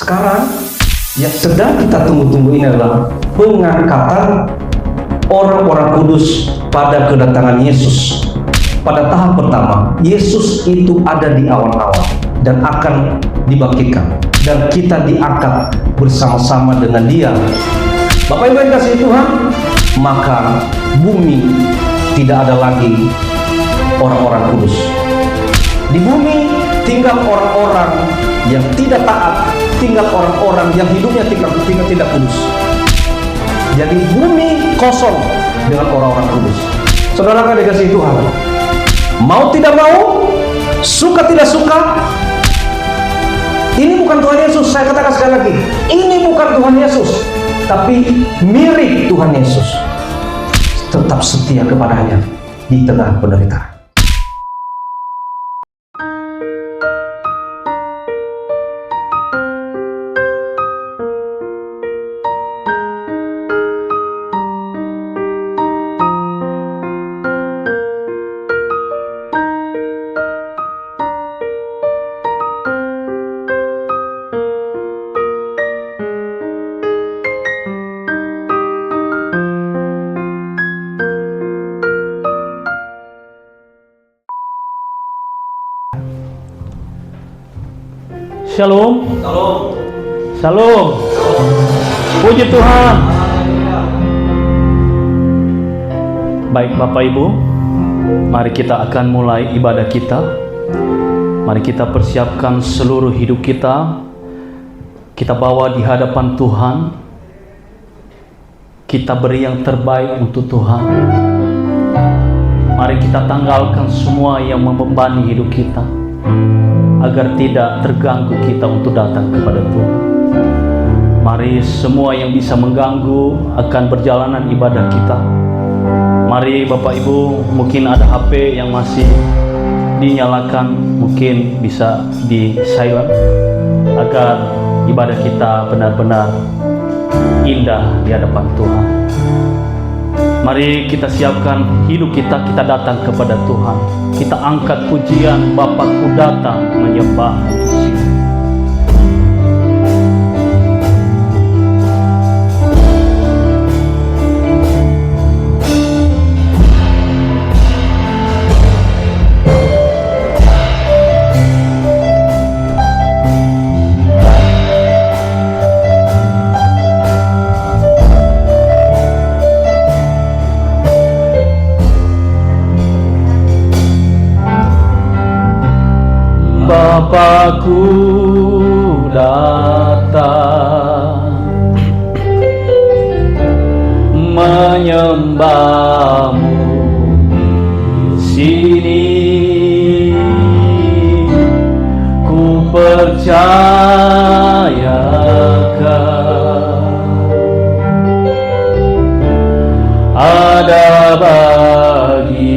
Sekarang yang sedang kita tunggu-tunggu ini adalah pengangkatan orang-orang kudus pada kedatangan Yesus. Pada tahap pertama, Yesus itu ada di awal-awal dan akan dibangkitkan, dan kita diangkat bersama-sama dengan Dia. Bapak Ibu yang kasih Tuhan, maka bumi tidak ada lagi orang-orang kudus. Di bumi tinggal orang-orang yang tidak taat, tinggal orang-orang yang hidupnya tidak kudus. Jadi bumi kosong dengan orang-orang kudus. Saudara kan dikasih Tuhan, mau tidak mau, suka tidak suka, ini bukan Tuhan Yesus. Saya katakan sekali lagi, ini bukan Tuhan Yesus, tapi mirip Tuhan Yesus. Tetap setia kepadanya di tengah penderitaan. Shalom. Shalom. Puji Tuhan. Baik Bapak Ibu, mari kita akan mulai ibadah kita. Mari kita persiapkan seluruh hidup kita. Kita bawa di hadapan Tuhan. Kita beri yang terbaik untuk Tuhan. Mari kita tanggalkan semua yang membebani hidup kita, agar tidak terganggu kita untuk datang kepada Tuhan. Mari semua yang bisa mengganggu akan perjalanan ibadah kita. Mari Bapak Ibu, mungkin ada HP yang masih dinyalakan, mungkin bisa di silent, agar ibadah kita benar-benar indah di hadapan Tuhan. Mari kita siapkan hidup kita, kita datang kepada Tuhan. Kita angkat pujian, Bapakku datang menyembah di sini. Bapakku datang menyembahmu di sini. Ku percayakan ada bagiku.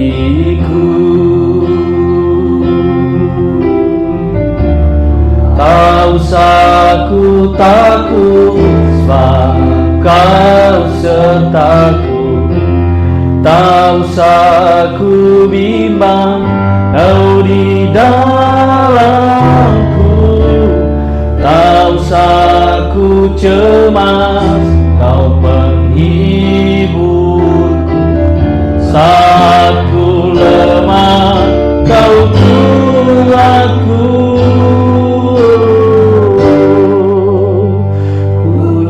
Tak usah ku takut, sebab Kau sertaku. Tak usah ku bimbang, Kau di dalamku. Tak usah ku cemas, Kau penghiburku. Saat ku lemah, Kau kuatku.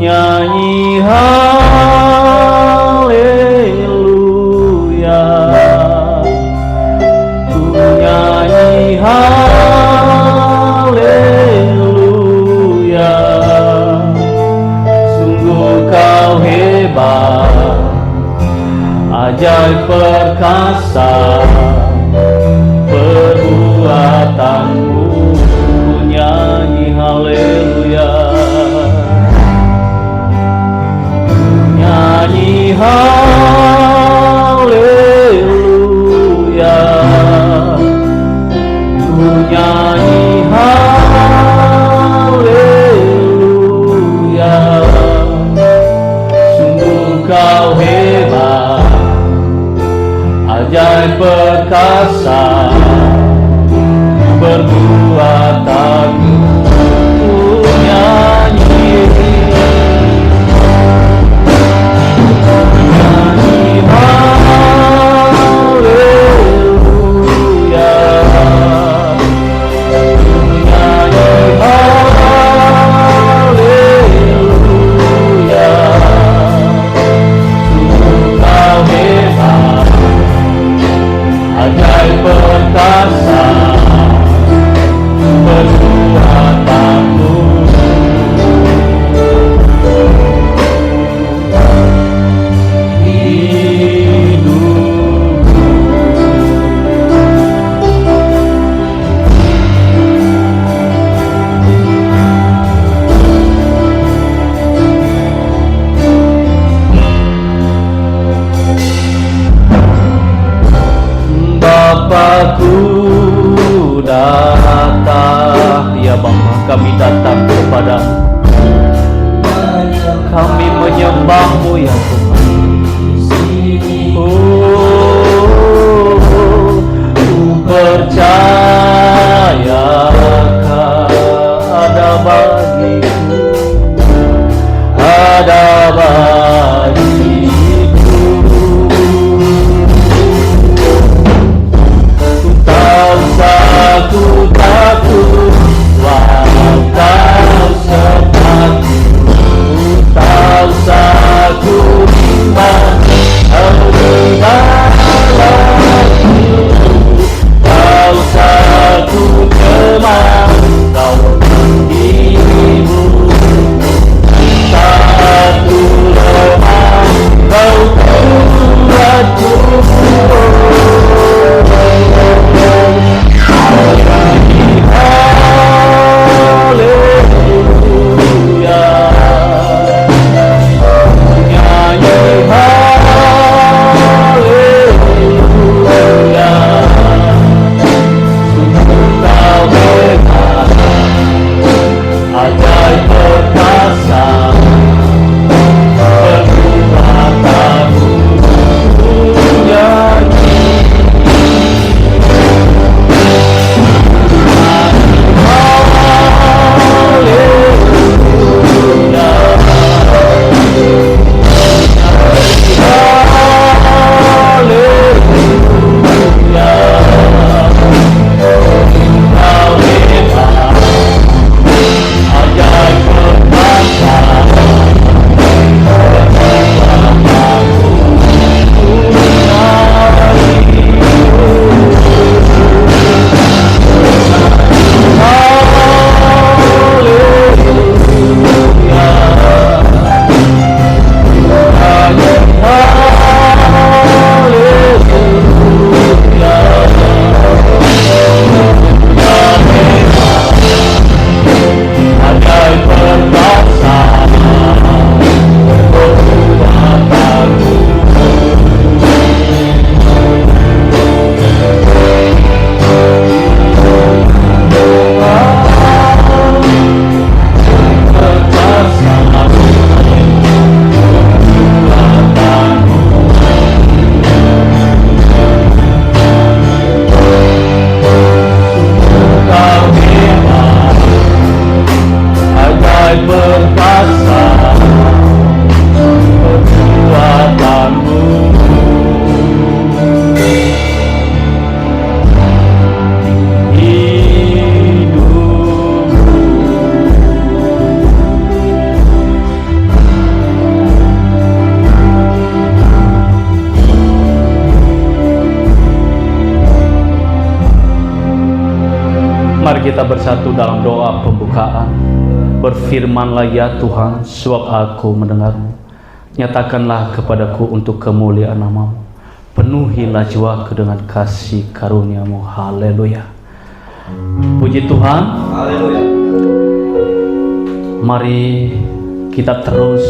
Nyanyi haleluya, ku nyanyi haleluya. Sungguh Kau hebat, ajaib perkasa perbuatanmu. Ku nyanyi haleluya, nyanyi haleluya, ku nyanyi haleluya. Sungguh Kau hebat, ajaib perkasa perbuatanmu. Ku nyanyi datang, ya Bapa, kami datang kepadamu. Kami menyembah-Mu ya Tuhan. Ku percaya ada bagiku, ada bagiku. Ku tahu aku takut, walau Kau sertaku. Ku tahu aku iman, Kau di dalamku. Tahu aku cemas, Kau dirimu. Satu lemah, Kau kuatku. Mari kita bersatu dalam doa pembukaan. Berfirmanlah ya Tuhan, sebab aku mendengar-Mu. Nyatakanlah kepadaku untuk kemuliaan nama-Mu. Penuhilah jiwaku dengan kasih karunia-Mu. Haleluya. Puji Tuhan. Haleluya. Mari kita terus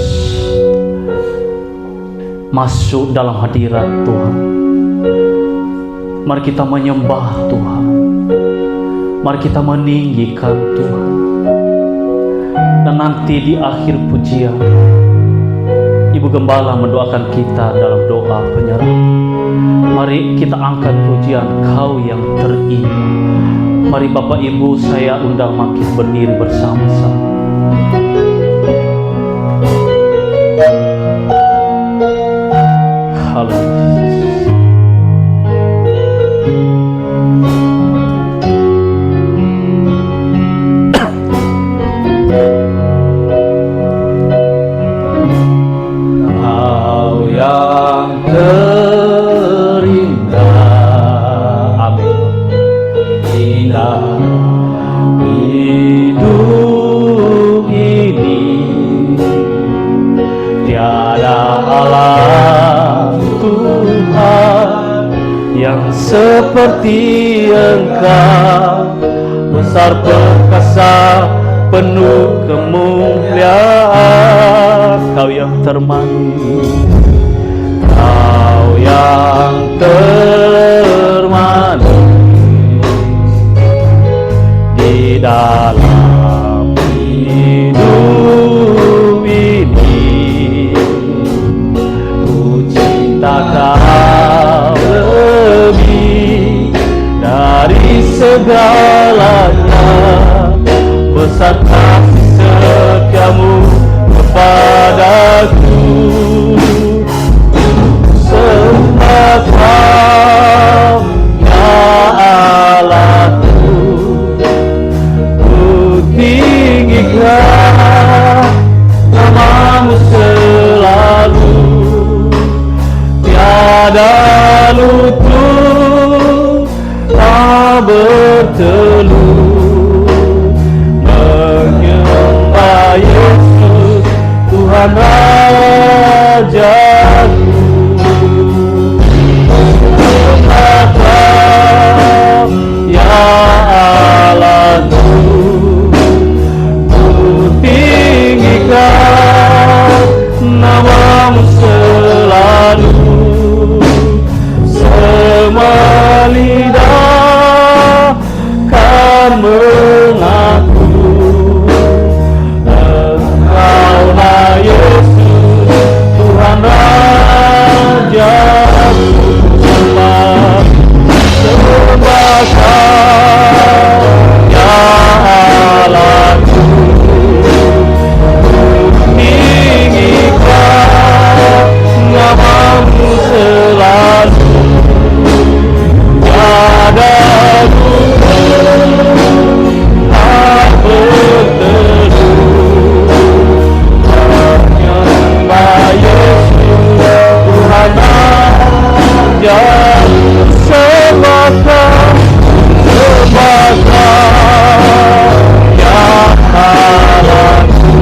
masuk dalam hadirat Tuhan. Mari kita menyembah Tuhan. Mari kita meninggikan Tuhan. Dan nanti di akhir pujian, Ibu Gembala mendoakan kita dalam doa penyerahan. Mari kita angkat pujian Kau yang terindah. Mari Bapak Ibu saya undang makin berdiri bersama-sama. Haleluya. Seperti Engkau, besar perkasa, penuh kemuliaan. Kau yang termanis, Kau yang termanis, segalanya, besar kasih setiamu kepadaku. Sembah Kau ya Allahku, ku tinggikan namamu selalu, tiada lutut tak bertelut, menyembah Yesus Tuhan Rajaku. Sembah Kau ya Allahku, ku tinggikan namamu selalu, semua lidah kan mengaku Engkaulah Yesus Tuhan Rajaku. Sembah Kau ya Allahku, tinggikan namamu selalu, tiada lutut tak bertelut, menyembah Yesus Tuhan Rajaku. Sembah Kau, sembah Kau ya Allahku,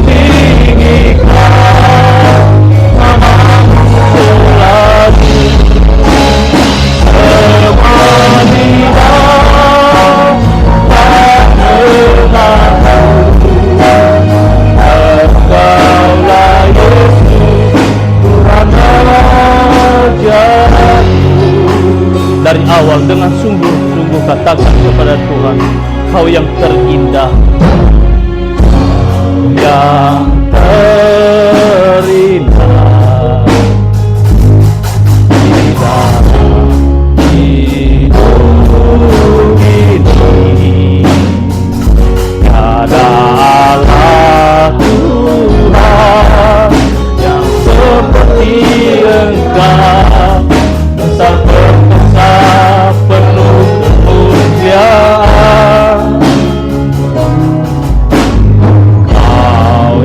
tinggikan namamu selalu, semua lidah tak mengaku Engkaulah Yesus Tuhan Rajaku. Dari awal dengan sungguh-sungguh katakan kepada Tuhan, Kau yang terindah, yang terindah di dalam hidup ini. Tiada Allah Tuhan yang seperti Engkau, besar perkasa penuh kemuliaan. Kau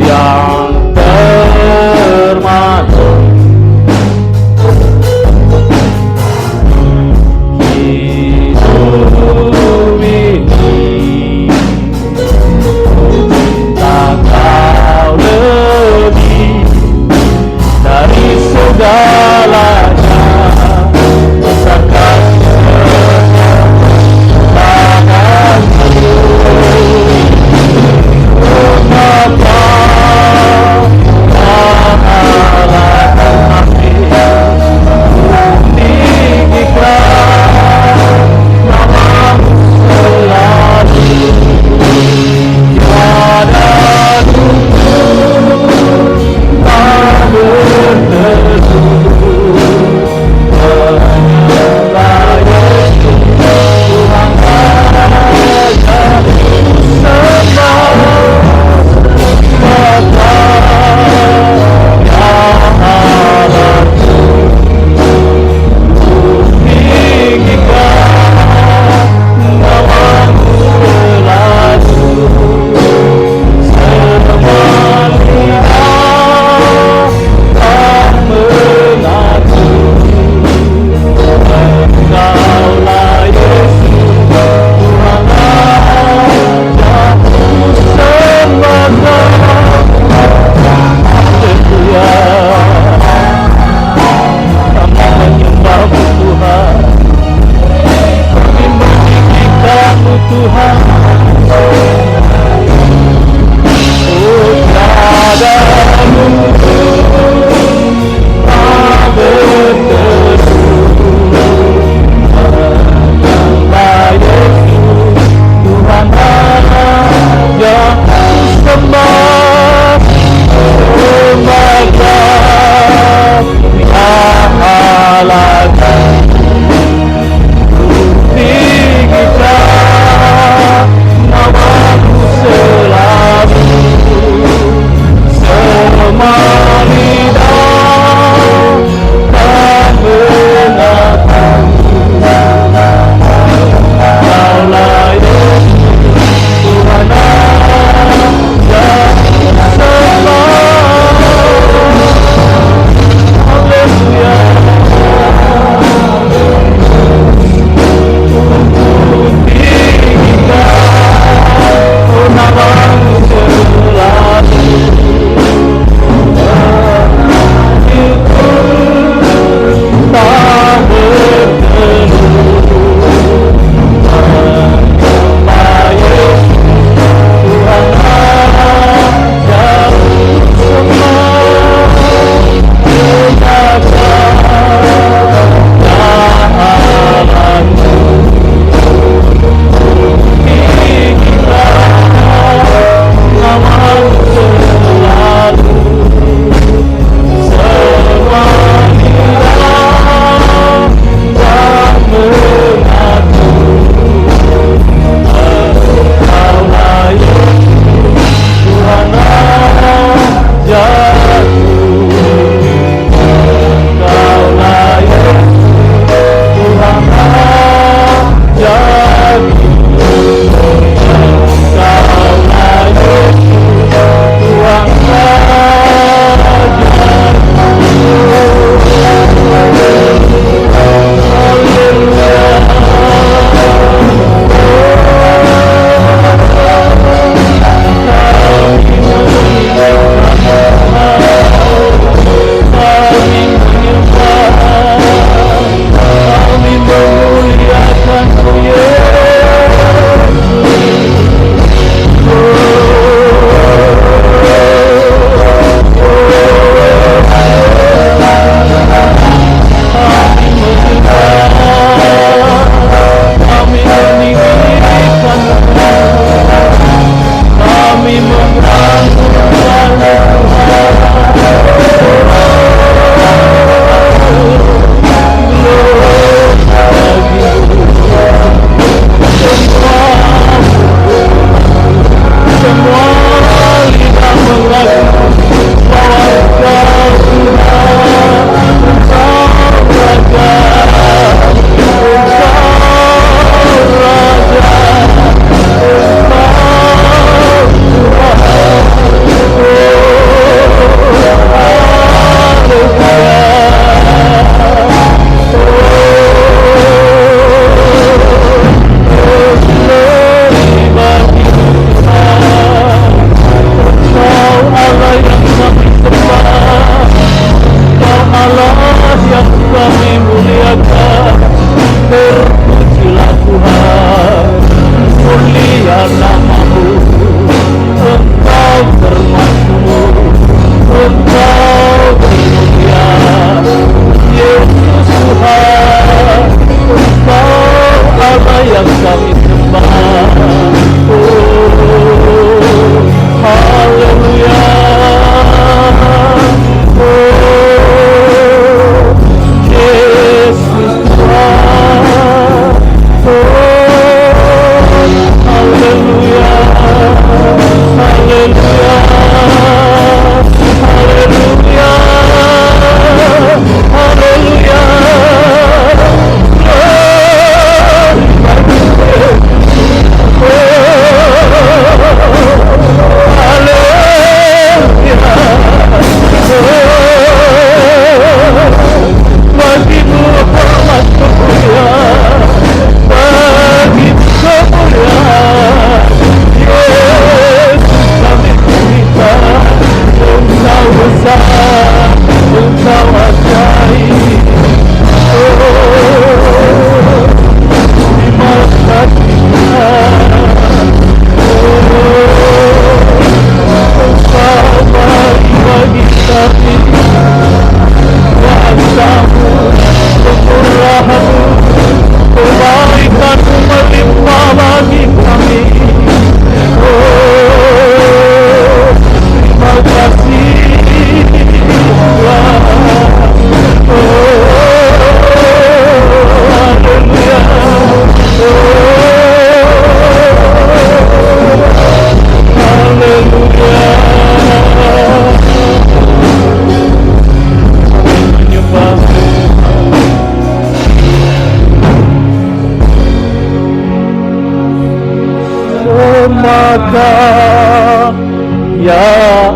ya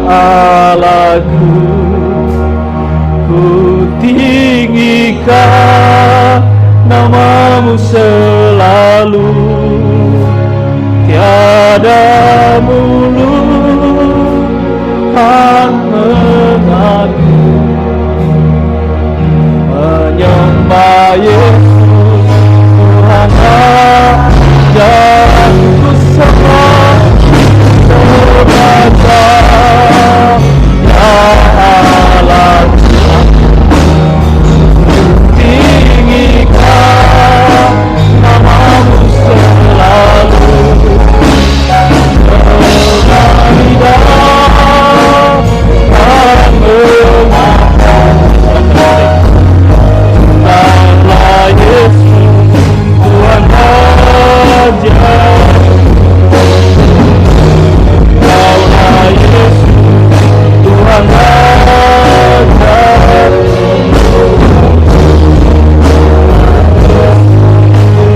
Allahku. Ku tinggikan namamu selalu, tiada mulut kan mengaku menyembah Yesus Tuhan Rajaku semua terbaca ya Allah. Tinggikan namamu selalu, Tuhan Raja, Kaulah Yesus, Tuhan Raja,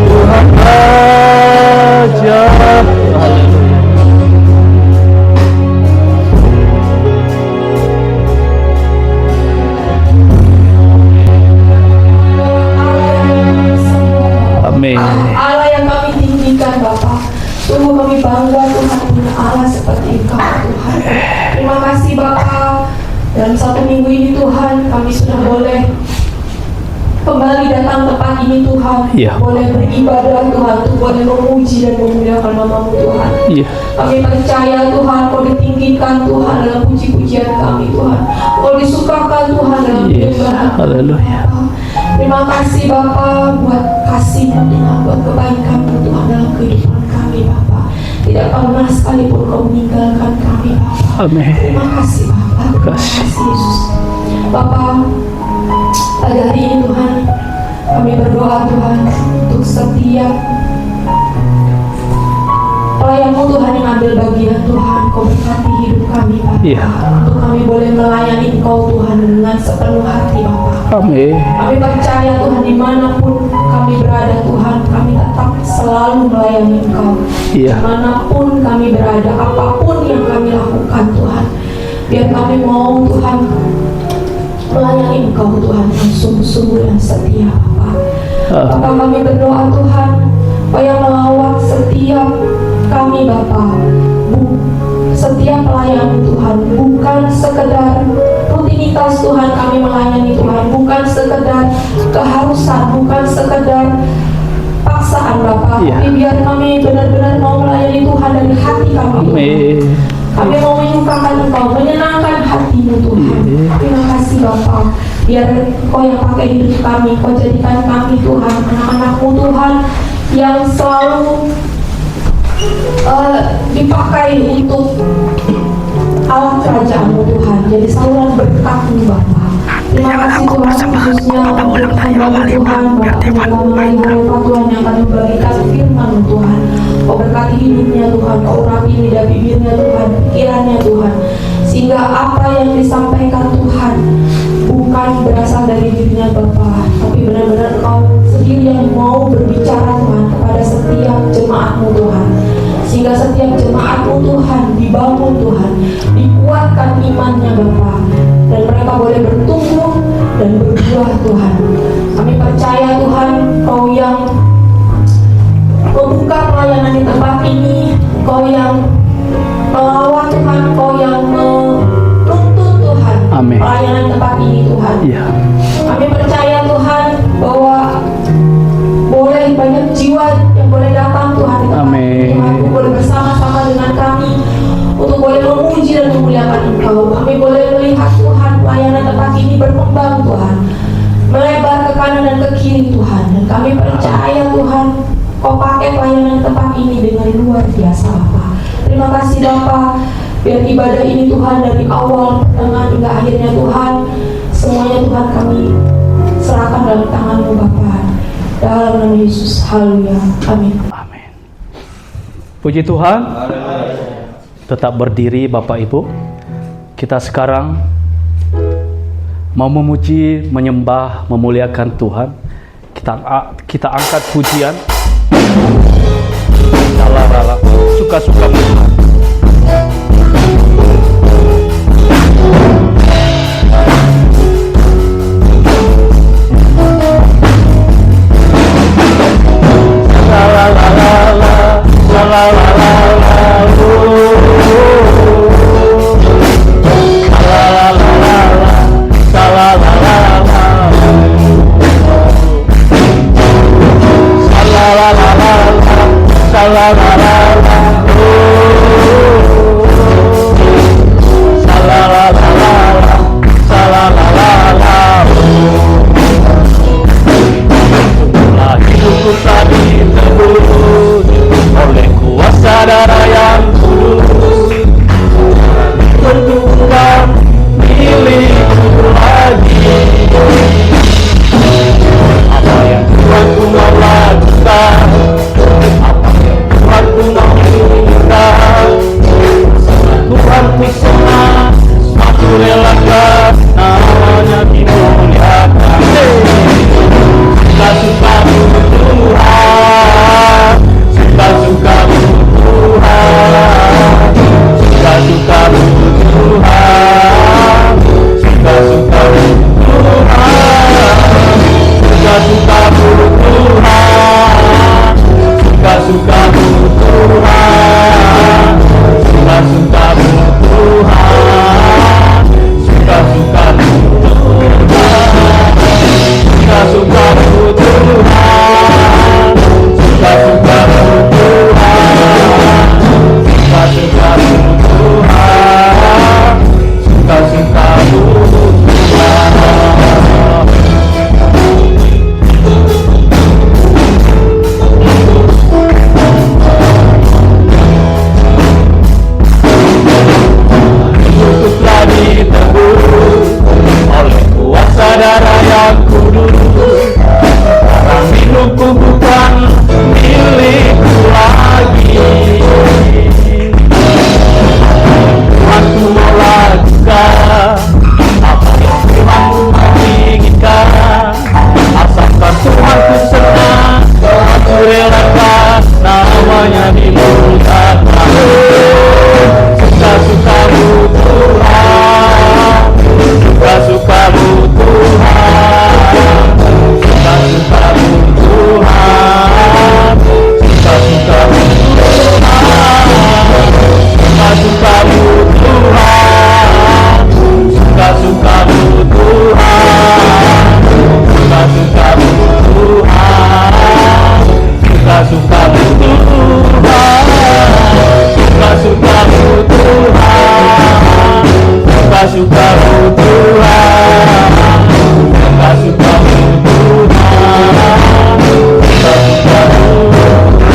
Tuhan Raja. Amin. Allah yang kami tinggikan Bapa, sungguh kami bangga Tuhan punya Allah seperti Engkau Tuhan. Terima kasih Bapa, dalam 1 minggu ini Tuhan kami sudah boleh kembali datang tempat ini Tuhan, boleh beribadah Tuhan, untuk boleh memuji dan memuliakan nama-Mu Tuhan. Kami percaya Tuhan, Kau ditinggikan Tuhan dalam puji-pujian kami Tuhan, Kau disukakan Tuhan dalam penyembahan. Haleluya. Terima kasih Bapa buat kasih Tuhan, buat kebaikan Tuhan dalam kehidupan kami Bapa. Tidak pernah sekalipun Kau meninggalkan kami Bapa. Amin. Terima kasih Bapa. Terima kasih Yesus. Bapa, pada hari ini Tuhan, kami berdoa Tuhan untuk setiap pelayan-Mu Tuhan yang ambil bagian Tuhan, Kau berkati hidup kami Bapa. Untuk kami boleh melayani Engkau Tuhan dengan sepenuh hati Bapa. Amin. Kami percaya Tuhan, dimanapun kami berada Tuhan, kami tetap selalu melayani Engkau. Dimanapun kami berada, apapun yang kami lakukan Tuhan, biar kami mau Tuhan melayani Engkau Tuhan dengan sungguh-sungguh dan setia Bapa. Bapa, kami berdoa Tuhan, supaya melawat setiap kami Bapa, setiap pelayan Tuhan, bukan sekedar rutinitas Tuhan kami melayani Tuhan, bukan sekedar keharusan, bukan sekedar paksaan Bapa, tapi biar kami benar-benar mau melayani Tuhan dari hati kami. Amin. Kami mau menyukakan Engkau, menyenangkan hati-Mu Tuhan. Terima kasih Bapa, biar Kau yang pakai hidup kami, Kau jadikan kami Tuhan, anak-anak-Mu Tuhan, yang selalu dipakai untuk alat kerajaan-Mu Tuhan, jadi saluran berkat-Mu Bapa. Terima kasih Tuhan, khususnya untuk hamba Tuhan, Bapak mengenai Bapak Tuhan yang akan membagikan firman-Mu Tuhan. Kau berkati hidupnya Tuhan, Kau urapi lidah bibirnya Tuhan, pikirannya Tuhan, sehingga apa yang disampaikan Tuhan bukan berasal dari dirinya Bapa, tapi benar-benar Kau sendiri yang mau berbicara Tuhan kepada setiap jemaat-Mu Tuhan, sehingga setiap jemaat-Mu Tuhan dibangun Tuhan, dikuatkan imannya Bapa, dan mereka boleh bertumbuh dan berbuah Tuhan. Kami percaya Tuhan, Kau yang membuka pelayanan di tempat ini, Kau yang melawat Tuhan, Kau yang menuntun Tuhan pelayanan tempat ini Tuhan. Kami percaya Tuhan bahwa boleh banyak jiwa yang boleh datang Tuhan di tempat ini Tuhan, boleh bersama-sama dengan kami untuk boleh memuji dan memuliakan Engkau. Kami boleh melihat Tuhan pelayanan tempat ini berkembang Tuhan, melebar ke kanan dan ke kiri Tuhan, dan kami percaya Tuhan Kau pakai pelayanan tempat ini dengan luar biasa Bapa. Terima kasih Bapa, biar ibadah ini Tuhan dari awal, pertengahan hingga akhirnya Tuhan, semuanya Tuhan kami serahkan dalam tangan-Mu Bapa. Dalam nama Yesus, haleluya, amin. Amin. Puji Tuhan. Tetap berdiri Bapak Ibu. Kita sekarang mau memuji, menyembah, memuliakan Tuhan. Kita angkat pujian. Suka-suka Tuhan. suka-suka-Mu Tuhan, suka-suka-Mu Tuhan, suka-suka-Mu Tuhan,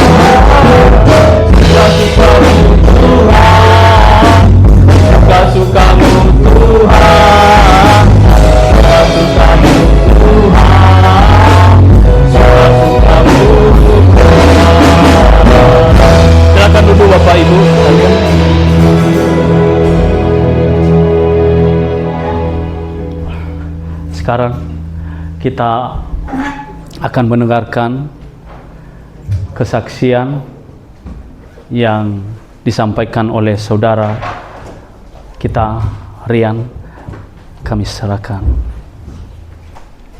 suka-suka-Mu Tuhan, suka-suka-Mu Tuhan, suka-suka-Mu Tuhan. Silakan duduk Bapak Ibu. Sekarang kita akan mendengarkan kesaksian yang disampaikan oleh saudara kita Rian. Kami serahkan.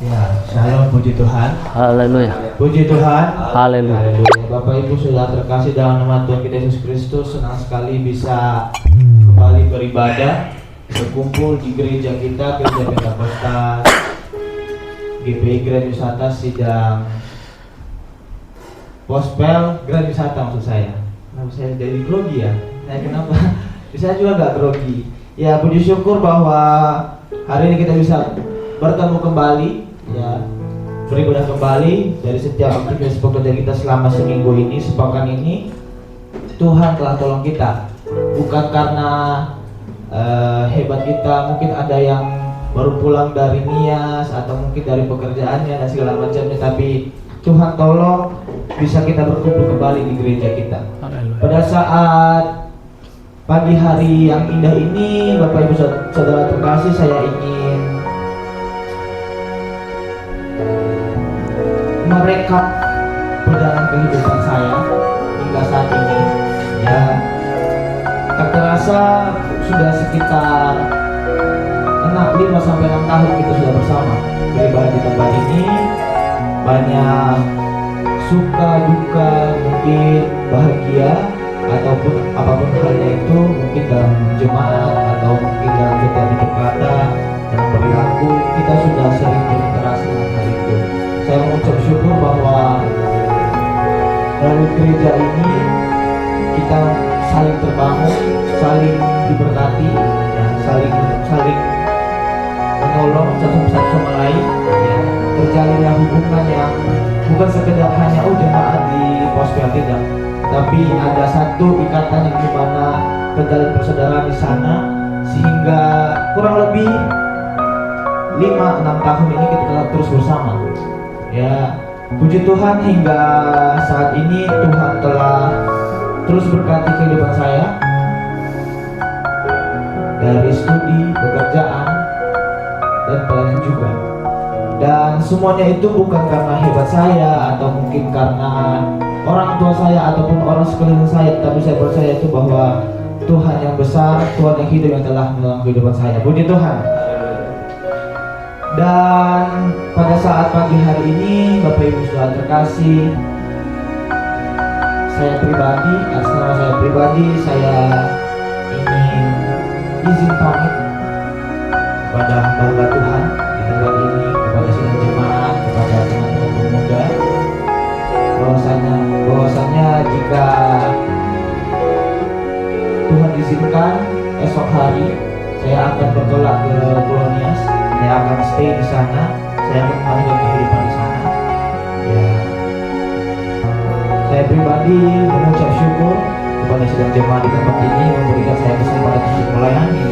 Ya, shalom, puji Tuhan. Haleluya. Puji Tuhan. Haleluya. Bapak Ibu sudah terkasih dalam nama Tuhan kita Yesus Kristus, senang sekali bisa kembali beribadah, berkumpul di gereja kita, Gereja Pentakosta GPI Grand Wisata Sidang Gospel Grand Wisata maksud saya. Kenapa saya jadi grogi ya? Kenapa? Saya juga gak grogi. Ya, puji syukur bahwa hari ini kita bisa bertemu kembali, ya, beribadah kembali dari setiap aktivitas pekerjaan kita selama seminggu ini, sepekan ini. Tuhan telah tolong kita, bukan karena hebat kita. Mungkin ada yang baru pulang dari Nias atau mungkin dari pekerjaannya dan segala macamnya, tapi Tuhan tolong bisa kita berkumpul kembali di gereja kita. Pada saat pagi hari yang indah ini, Bapak Ibu Saudara terkasih, saya ingin merekap perjalanan kehidupan saya hingga saat ini. Ya, tak terasa sudah sekitar 5-6 tahun kita sudah bersama beribadah di tempat ini. Banyak suka duka, mungkin bahagia ataupun apapun halnya itu, mungkin dalam jemaat atau mungkin dalam setiap hidup kata dan perilaku, kita sudah sering berinteraksi dengan hal itu. Saya mengucap syukur bahwa melalui gereja ini kita saling terbangun, saling diberkati, ya, saling menolong satu sama lain, ya. Terjalinlah hubungan yang bukan sekedar hanya jemaat di Gospel, tidak, tapi ada satu ikatan yang dimana terjalin persaudaraan di sana, sehingga kurang lebih 5-6 tahun ini kita tetap terus bersama. Ya, puji Tuhan hingga saat ini Tuhan telah terus berkati kehidupan saya dari studi, pekerjaan, dan pelayanan juga. Dan semuanya itu bukan karena hebat saya atau mungkin karena orang tua saya ataupun orang sekeliling saya, tapi saya percaya itu bahwa Tuhan yang besar, Tuhan yang hidup yang telah menolong kehidupan saya. Puji Tuhan. Dan pada saat pagi hari ini, Bapak Ibu Saudara terkasih, saya pribadi, atas nama saya pribadi, saya ingin izin pamit kepada hamba Tuhan di tempat ini, kepada sidang jemaat, kepada teman-teman pemuda, bahwasanya jika Tuhan izinkan, esok hari saya akan bertolak ke Pulau Nias. Saya akan stay di sana, saya akan melanjutkan kehidupan di sana. Ya, saya pribadi mengucap syukur kepada sidang jemaat di tempat ini memberikan saya kesempatan untuk melayani,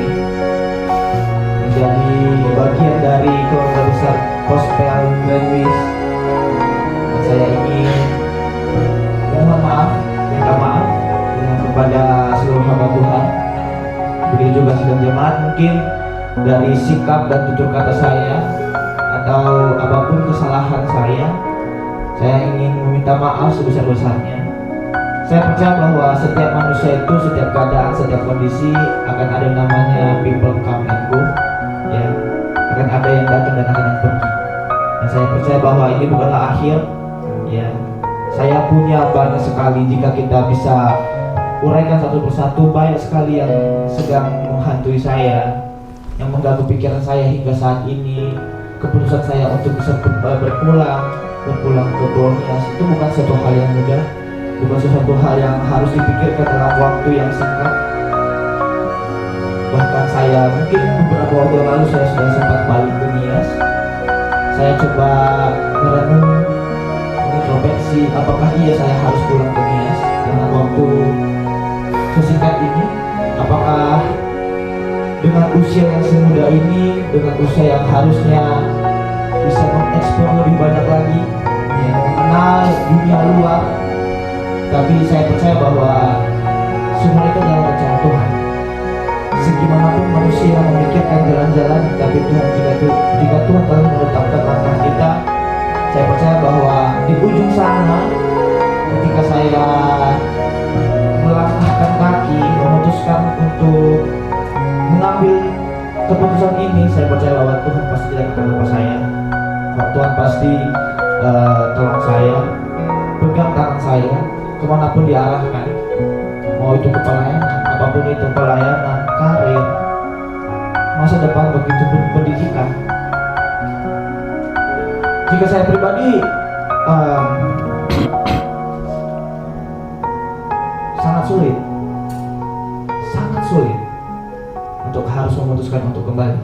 menjadi bagian dari keluarga besar Gospel Grandwis. Dan saya ingin minta maaf ya, kepada seluruh hamba Tuhan, begitu juga sidang jemaat, mungkin dari sikap dan tutur kata saya atau apapun kesalahan saya ingin meminta maaf sebesar-besarnya. Saya percaya bahwa setiap manusia itu, setiap keadaan, setiap kondisi akan ada yang namanya people come and go, ya, akan ada yang datang dan akan yang pergi. Dan saya percaya bahwa ini bukanlah akhir, ya. Saya punya banyak sekali, jika kita bisa uraikan satu persatu, banyak sekali yang sedang menghantui saya, yang mengganggu pikiran saya hingga saat ini. Keputusan saya untuk bisa berpulang ke Pulau Nias itu bukan suatu hal yang mudah, bukan sesuatu hal yang harus dipikirkan dalam waktu yang singkat. Bahkan saya mungkin beberapa waktu lalu saya sudah sempat balik ke Nias. Saya coba merenung, introspeksi, apakah iya saya harus pulang ke Nias dengan waktu sesingkat ini? Apakah dengan usia yang semuda ini, dengan usia yang harusnya bisa mengeksplor lebih banyak lagi, ya, mengenal dunia luar, tapi saya percaya bahwa semua itu adalah rencana Tuhan. Segimanapun manusia memikirkan jalan-jalan, tapi jika Tuhan telah menetapkan langkah kita, saya percaya bahwa di ujung sana, ketika saya melangkahkan kaki, memutuskan untuk mengambil keputusan ini, saya percaya bahwa Tuhan pasti tidak akan lupa saya. Tuhan pasti tolong saya, pegang tangan saya, kemanapun diarahkan, mau itu ke pelayanan, apapun itu, pelayanan, karir, masa depan, begitu pun pendidikan. Jika saya pribadi sangat sulit untuk harus memutuskan untuk kembali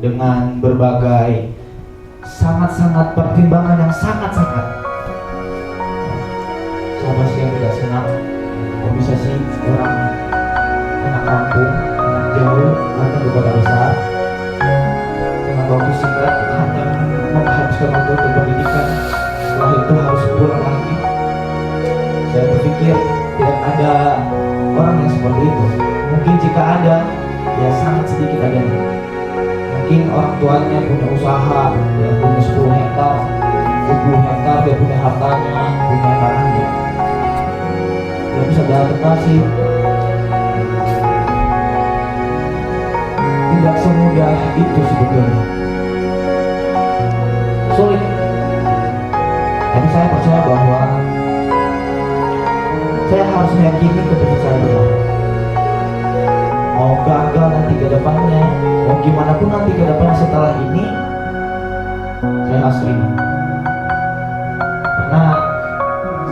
dengan berbagai sangat-sangat pertimbangan yang sangat-sangat. Siapa sih yang tidak senang? Kok bisa sih orang anak kampung, anak jauh, anak di kota besar dengan waktu singkat hanya menghabiskan waktu untuk pendidikan, setelah itu harus pulang lagi. Saya berpikir tidak ada orang yang seperti itu. Mungkin jika ada, ya sangat sedikit adanya. Mungkin orang tuanya punya usaha, ya punya 10 hektar, 20 hektar, dia punya hartanya, punya tanahnya. Dia bisa beradaptasi. Tidak semudah itu sebetulnya. Sulit. Tapi saya percaya bahwa saya harus meyakini keputusan saya benar. Mau gagal nanti ke depannya, mau gimana pun nanti ke depannya setelah ini, saya harus terima. Karena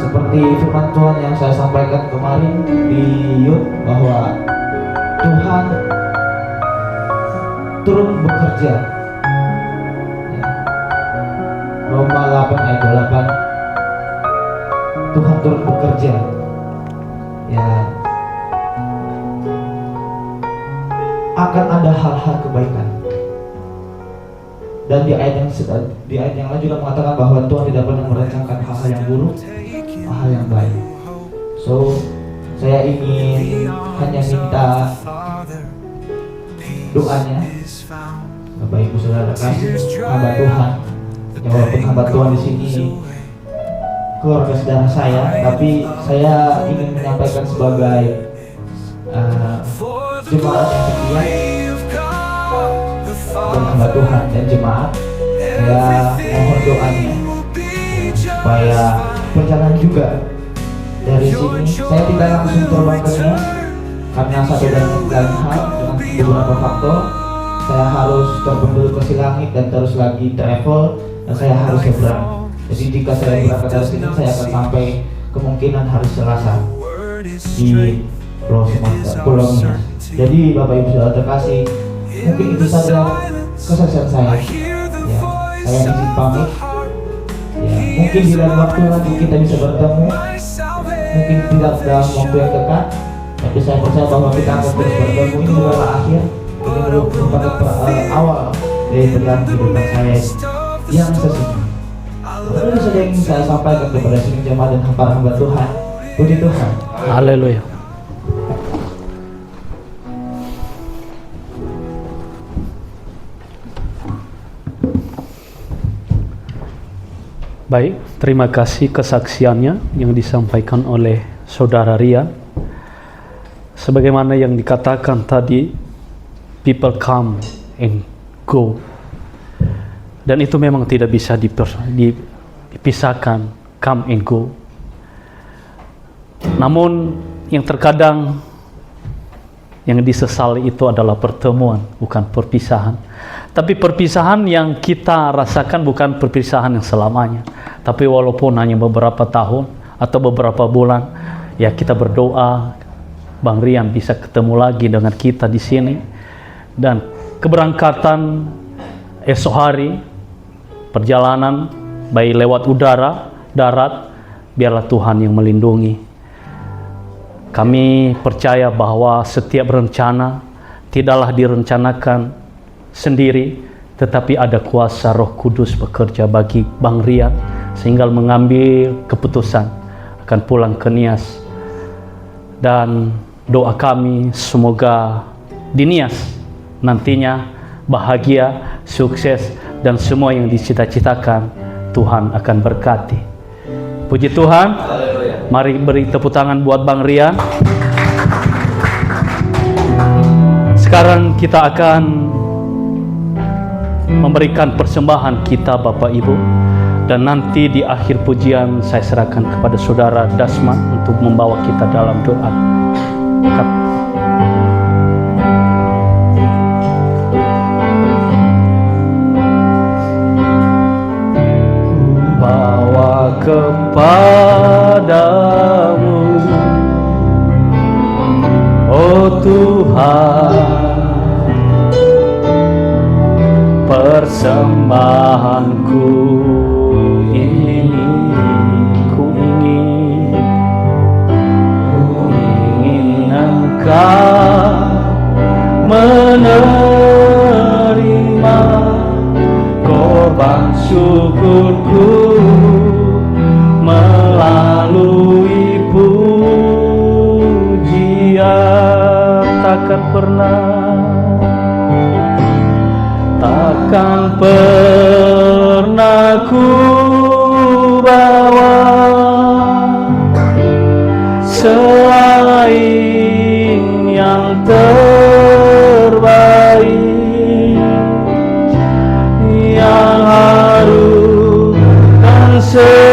seperti firman Tuhan yang saya sampaikan kemarin di Yud, bahwa Tuhan turut bekerja. Roma 8 ayat 8, Tuhan turut bekerja. Ya, akan ada hal-hal kebaikan. Dan di ayat yang lain juga mengatakan bahwa Tuhan tidak pernah merencanakan hal-hal yang buruk, hal yang baik. So, saya ingin hanya minta doanya, Bapak Ibu Saudara kasih hamba Tuhan. Ya, walaupun hamba Tuhan di sini keluarga saudara saya, tapi saya ingin menyampaikan sebagai jemaat yang setia dan hamba Tuhan dan jemaat, saya mohon doanya supaya perjalanan juga dari sini. Saya tidak langsung terbang ke Nias karena satu dan lain hal, dengan beberapa faktor. Saya harus terbang ke Silangit dan terus lagi travel, dan saya harus seberang. Jadi jika saya berangkat dari sini, saya akan sampai kemungkinan hari Selasa di Pulau Nias. Jadi Bapak Ibu Saudara terkasih, mungkin itu saja kesaksian saya. Ya, saya izin pamit. Ya, mungkin di lain waktu lagi kita bisa bertemu. Mungkin tidak dalam waktu yang dekat, tapi saya percaya bahwa kita akan terus bertemu. Ini bukanlah akhir, ini merupakan awal dari perjalanan kehidupan saya yang sesungguhnya. Itu saja yang ingin saya sampaikan kepada seluruh jemaat dan hamba Tuhan. Puji Tuhan. Haleluya. Baik, terima kasih kesaksiannya yang disampaikan oleh Saudara Rian. Sebagaimana yang dikatakan tadi, people come and go. Dan itu memang tidak bisa dipisahkan, come and go. Namun yang terkadang yang disesali itu adalah pertemuan, bukan perpisahan. Tapi perpisahan yang kita rasakan bukan perpisahan yang selamanya. Tapi walaupun hanya beberapa tahun atau beberapa bulan, ya kita berdoa Bang Rian bisa ketemu lagi dengan kita di sini, dan keberangkatan esok hari perjalanan baik lewat udara, darat, biarlah Tuhan yang melindungi. Kami percaya bahwa setiap rencana tidaklah direncanakan sendiri, tetapi ada kuasa Roh Kudus bekerja bagi Bang Rian sehingga mengambil keputusan akan pulang ke Nias. Dan doa kami semoga di Nias nantinya bahagia, sukses, dan semua yang dicita-citakan Tuhan akan berkati. Puji Tuhan. Mari beri tepuk tangan buat Bang Rian. Sekarang kita akan memberikan persembahan kita Bapak Ibu, dan nanti di akhir pujian saya serahkan kepada Saudara Dasma untuk membawa kita dalam doa. Bawa kepadamu, oh Tuhan, persembahanku ini. Ku ingin Engkau menerima korban syukurku melalui pujian. Takkan pernah ku bawa selain yang terbaik, yang harum dan sejati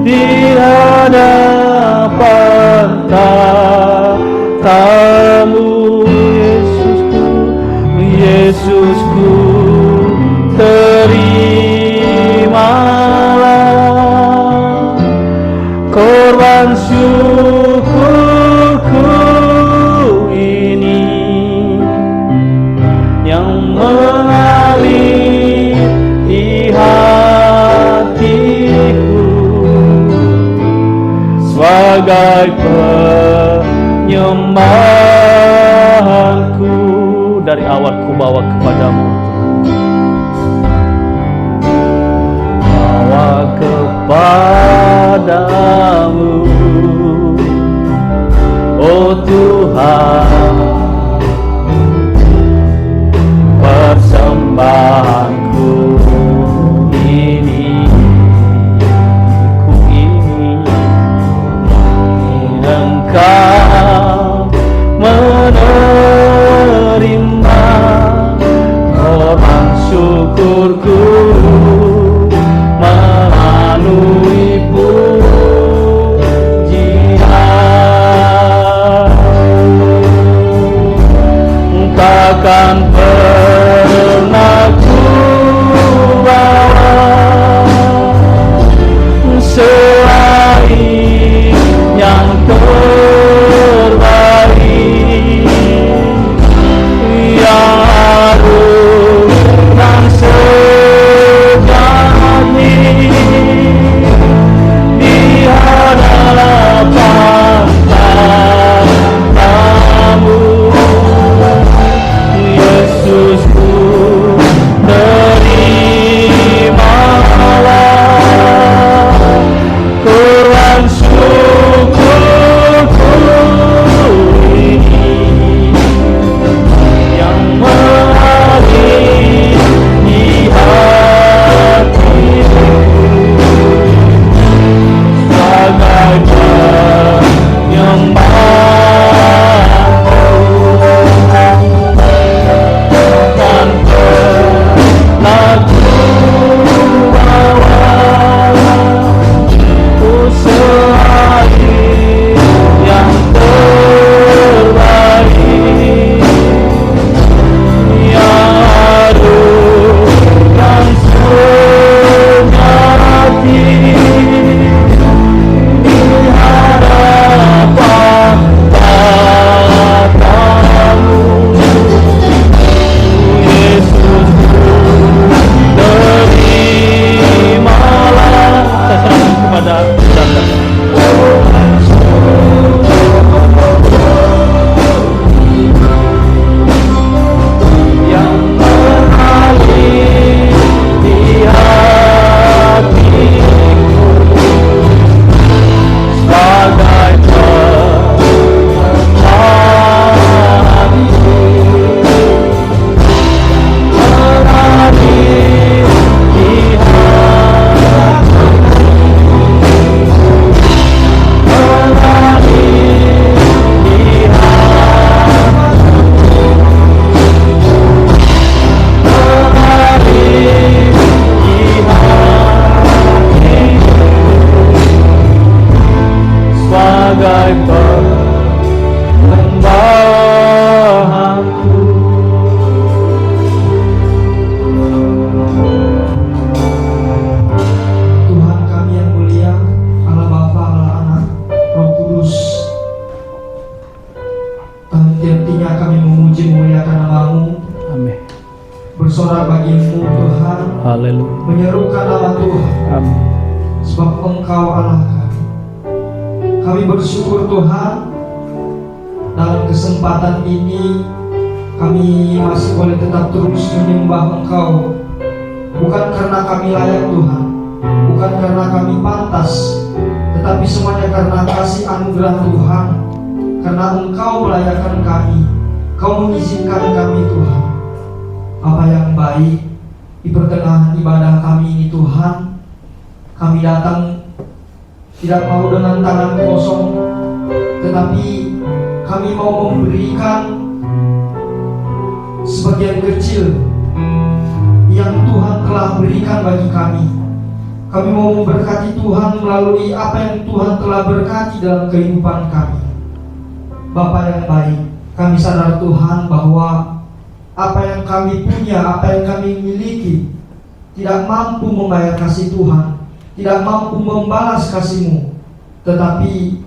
di hadapan tamu. Yesusku, terimalah korban syukurku ini yang mengalir di hatiku sebagai penyembahanku. Dari awal ku bawa kepadamu, bawa kepadamu, oh Tuhan, persembahanku ini. Ku ingin Engkau menerima korban syukurku melalui pujian. sebagai persembahanku. Tuhan kami yang mulia, Allah Bapa, Allah Anak, Roh Kudus, henti-hentinya kami memuji memuliakan nama-Mu, Amin. bersorak bagimu Tuhan, Haleluya. menyerukan nama Tuhan, Amin. sebab Engkau Allah kami. Kami bersyukur Tuhan, dalam kesempatan ini kami masih boleh tetap terus menyembah Engkau, bukan karena kami layak Tuhan, bukan karena kami pantas, tetapi semuanya karena kasih anugerah Tuhan, karena Engkau melayakkan kami, Kau mengizinkan kami Tuhan. Apa yang baik di pertengahan ibadah kami ini Tuhan, kami datang tidak mau dengan tangan kosong, tetapi kami mau memberikan sebagian kecil yang Tuhan telah berikan bagi kami. Kami mau memberkati Tuhan melalui apa yang Tuhan telah berkati dalam kehidupan kami. Bapa yang baik, kami sadar Tuhan bahwa apa yang kami punya, apa yang kami miliki tidak mampu membayar kasih Tuhan, tidak mampu membalas kasih-Mu. Tetapi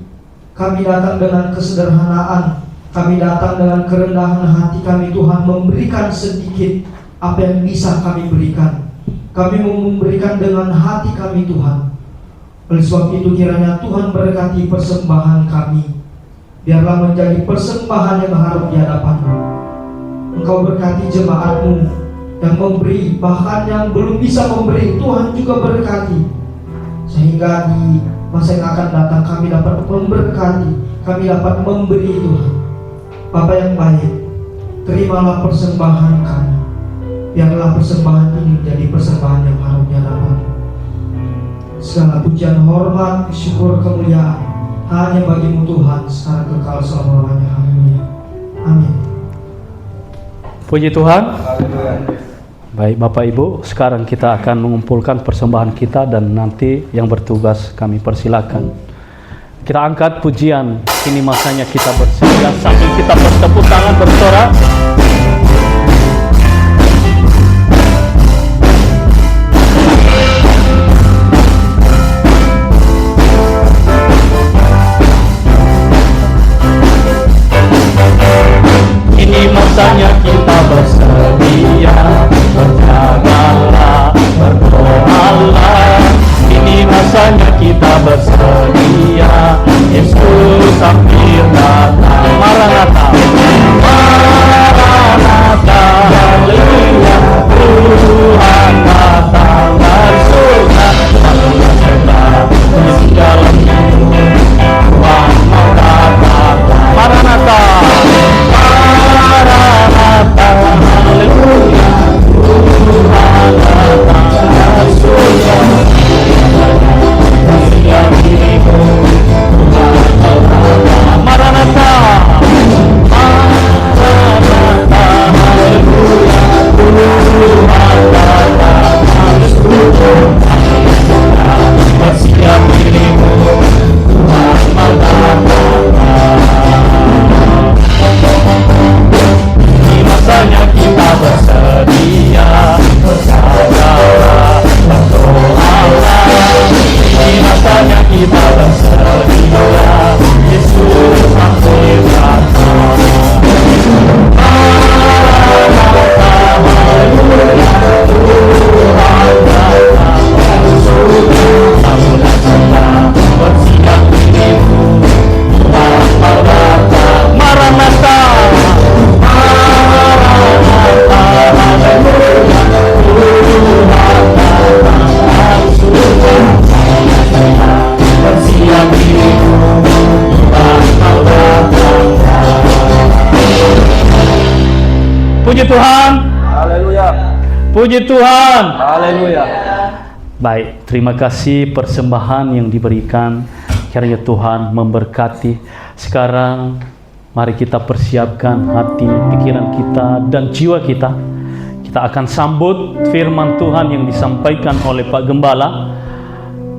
kami datang dengan kesederhanaan, kami datang dengan kerendahan hati kami Tuhan, memberikan sedikit apa yang bisa kami berikan. Kami mau memberikan dengan hati kami Tuhan. Oleh sebab itu kiranya Tuhan berkati persembahan kami, biarlah menjadi persembahan yang harum di hadapan-Mu. Engkau berkati jemaat-Mu yang memberi, bahkan yang belum bisa memberi, Tuhan juga berkati, sehingga di masa yang akan datang kami dapat memberkati, kami dapat memberi Tuhan. Bapa yang baik, terimalah persembahan kami, biarlah persembahan ini menjadi persembahan yang harum di hadapan-Mu. Segala pujian, hormat, syukur, kemuliaan hanya bagi-Mu Tuhan secara kekal selama-lamanya. Haleluya. Amin. Puji Tuhan. Baik Bapak Ibu, sekarang kita akan mengumpulkan persembahan kita dan nanti yang bertugas kami persilakan. Kita angkat pujian, ini masanya kita bersedia sambil kita bertepuk tangan bersorak. Ini masanya kita bersedia, berjagalah, berdoalah. Ini masanya kita bersedia, Yesus hampir datang. Maranatha, Maranatha, haleluya, Tuhan datang dari surga. Bangunlah segera, isi dalam hidup, Tuhan mau datang. Maranatha, Maranatha, haleluya, Tuhan datang dari surga. Maranatha, Maranatha, haleluya, Tuhan datang dari surga. Bersiap dirimu, Tuhan mau datang. Ini masanya kita bersedia, berjagalah, berdoalah. Ini masanya kita bersedia, Yesus hampir datang. Maranatha, haleluya, Tuhan datang dari surga. Bangunlah segera, bersiap dirimu, Tuhan mau datang. Maranatha, Maranatha, haleluya, Tuhan datang dari surga. Bersiap dirimu, Tuhan mau datang. Puji Tuhan. Haleluya. Puji Tuhan. Haleluya. Baik, terima kasih persembahan yang diberikan. Kiranya Tuhan memberkati. Sekarang mari kita persiapkan hati, pikiran kita, dan jiwa kita. Kita akan sambut firman Tuhan yang disampaikan oleh Pak Gembala.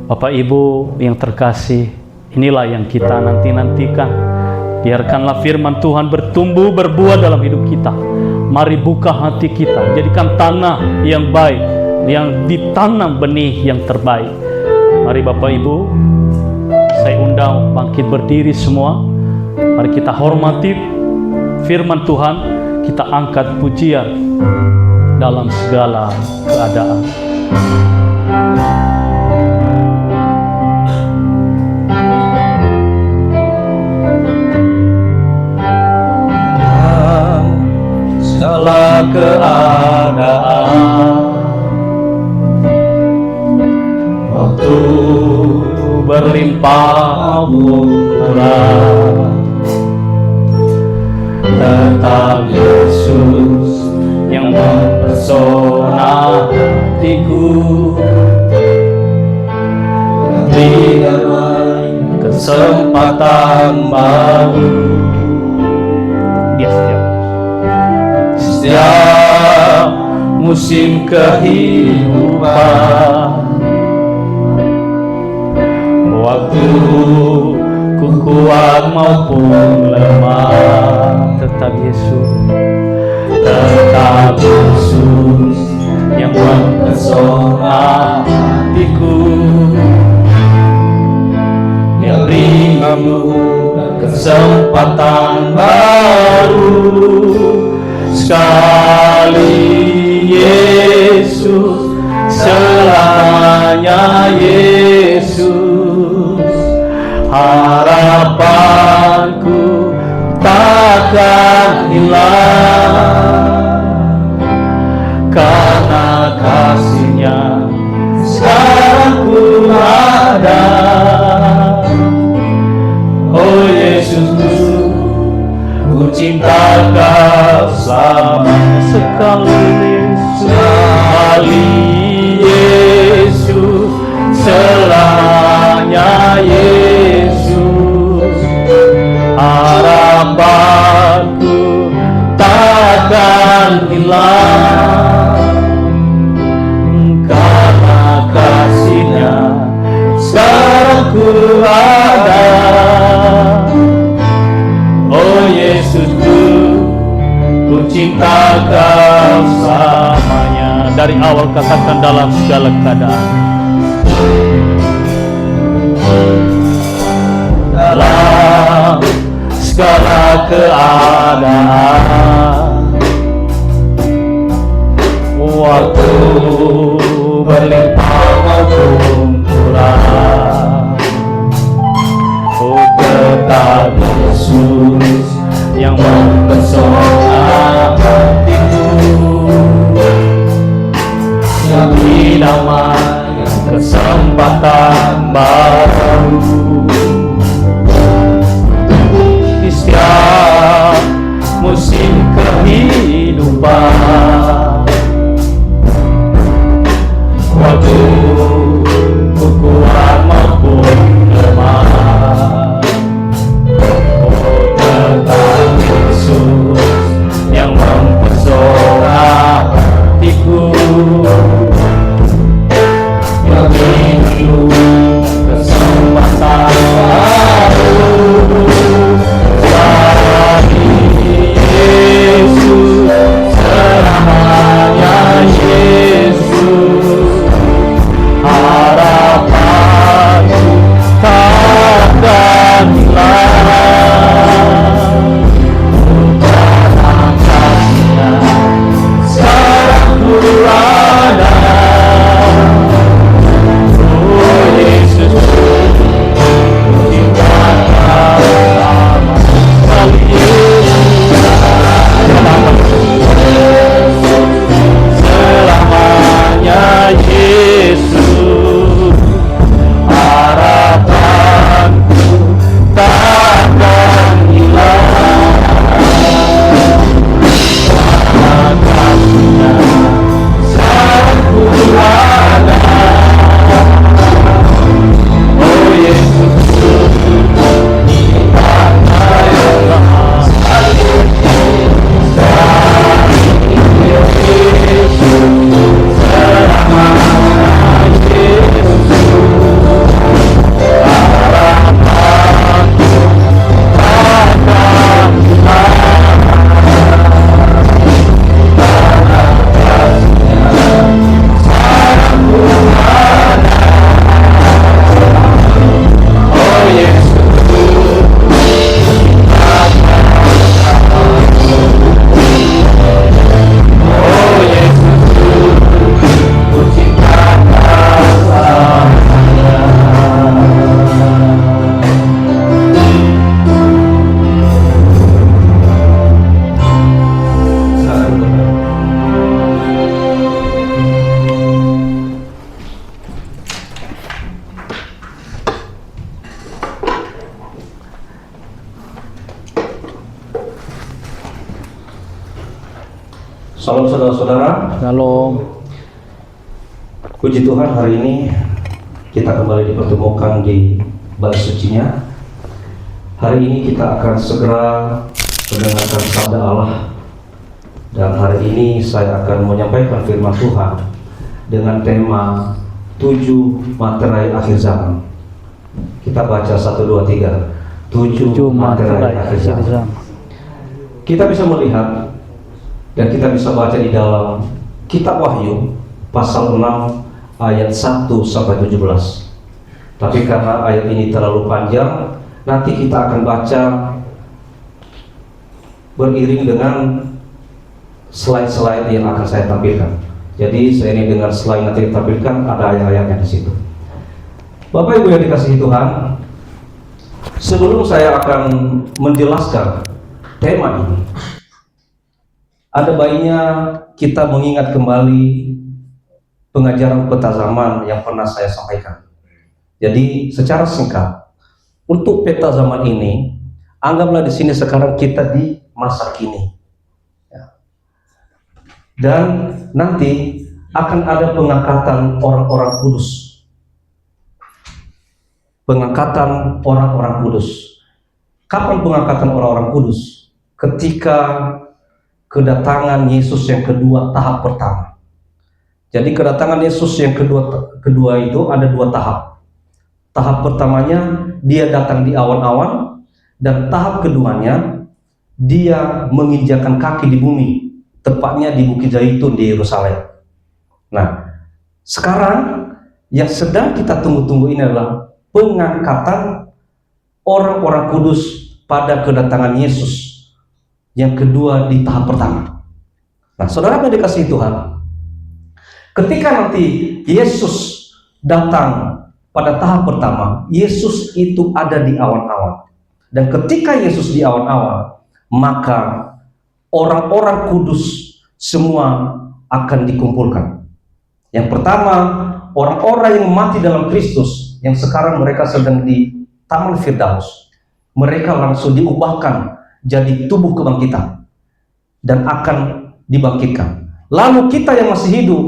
Bapak Ibu yang terkasih, Inilah yang kita nanti-nantikan. Biarkanlah firman Tuhan bertumbuh, berbuah dalam hidup kita. Mari buka hati kita, jadikan tanah yang baik, yang ditanam benih yang terbaik. Mari Bapak Ibu, saya undang bangkit berdiri semua. Mari kita hormati firman Tuhan, kita angkat pujian dalam segala keadaan. Segala keadaan, Waktu berlimpah murah, tetap Yesus yang mempesona hatiku. Berikan kesempatan baru. Dia setiap musim kehidupan, waktu ku kuat maupun lemah, tetap Yesus yang mempesona hatiku, yang rindu kesempatan baru. Sekali Yesus, selamanya Yesus, harapanku takkan hilang, karena kasih-Nya sekarang ku ada. Oh Yesusku, ku cinta Kau selamanya. Sekali Yesus, selamanya Yesus, harapanku takkan hilang, karena kasih-Nya sekarang ku ada. Oh Yesusku, ku cinta Kau selamanya. Dari awal katakan dalam segala keadaan. Dalam segala keadaan, waktu berlimpah maupun kurang, oh tetap Yesus yang mempesona hatiku, yang dinamai kesempatan baru. Di setiap musim kehidupan, waktu ku kuat maupun lemah, Salam saudara-saudara. Shalom. Puji Tuhan, hari ini kita kembali dipertemukan di bait sucinya. Hari ini kita akan segera mendengarkan sabda Allah. Dan hari ini saya akan menyampaikan firman Tuhan dengan tema 7 materai akhir zaman. Kita baca 1, 2, 3. 7 materai akhir zaman. Kita bisa melihat dan kita bisa baca di dalam kitab Wahyu pasal 6 ayat 1 sampai 17. Tapi karena ayat ini terlalu panjang, nanti kita akan baca beriring dengan slide-slide yang akan saya tampilkan. Jadi saya ini dengan slide nanti ditampilkan, ada ayat-ayatnya di situ. Bapak Ibu yang dikasihi Tuhan, sebelum saya akan menjelaskan tema ini, ada baiknya kita mengingat kembali pengajaran peta zaman yang pernah saya sampaikan. Jadi secara singkat, untuk peta zaman ini, anggaplah di sini sekarang kita di masa kini. Dan nanti akan ada pengangkatan orang-orang kudus. Pengangkatan orang-orang kudus. Kapan pengangkatan orang-orang kudus? Ketika kedatangan Yesus yang kedua, tahap pertama. Jadi kedatangan Yesus yang kedua itu ada 2 tahap. Tahap pertamanya dia datang di awan-awan, dan tahap keduanya dia menginjakkan kaki di bumi, tepatnya di Bukit Zaitun di Yerusalem. Nah, sekarang yang sedang kita tunggu-tunggu ini adalah pengangkatan orang-orang kudus pada kedatangan Yesus yang kedua di tahap pertama. Nah, saudara yang dikasihi Tuhan, ketika nanti Yesus datang pada tahap pertama, Yesus itu ada di awan-awan. Dan ketika Yesus di awan-awan, maka orang-orang kudus semua akan dikumpulkan. Yang pertama, orang-orang yang mati dalam Kristus, yang sekarang mereka sedang di Taman Firdaus, mereka langsung diubahkan jadi tubuh kebangkitan dan akan dibangkitkan. Lalu kita yang masih hidup,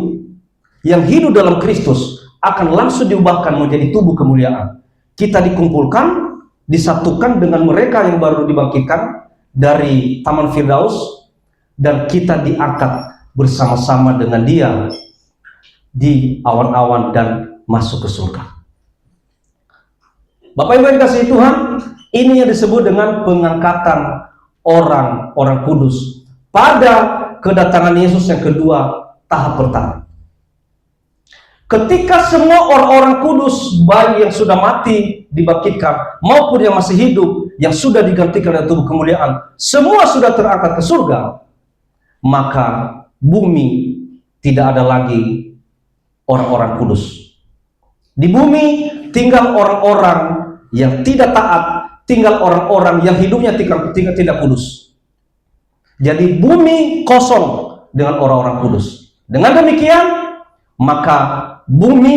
yang hidup dalam Kristus, akan langsung diubahkan menjadi tubuh kemuliaan. Kita dikumpulkan, disatukan dengan mereka yang baru dibangkitkan dari Taman Firdaus, dan kita diangkat bersama-sama dengan dia di awan-awan dan masuk ke surga. Bapak Ibu yang dikasihi Tuhan, ini yang disebut dengan pengangkatan orang-orang kudus pada kedatangan Yesus yang kedua, tahap pertama. Ketika semua orang-orang kudus, baik yang sudah mati dibangkitkan maupun yang masih hidup, yang sudah digantikan dengan tubuh kemuliaan, semua sudah terangkat ke surga, maka bumi tidak ada lagi orang-orang kudus. Di bumi tinggal orang-orang yang tidak taat, tinggal orang-orang yang hidupnya tidak kudus. Jadi bumi kosong dengan orang-orang kudus. Dengan demikian, maka bumi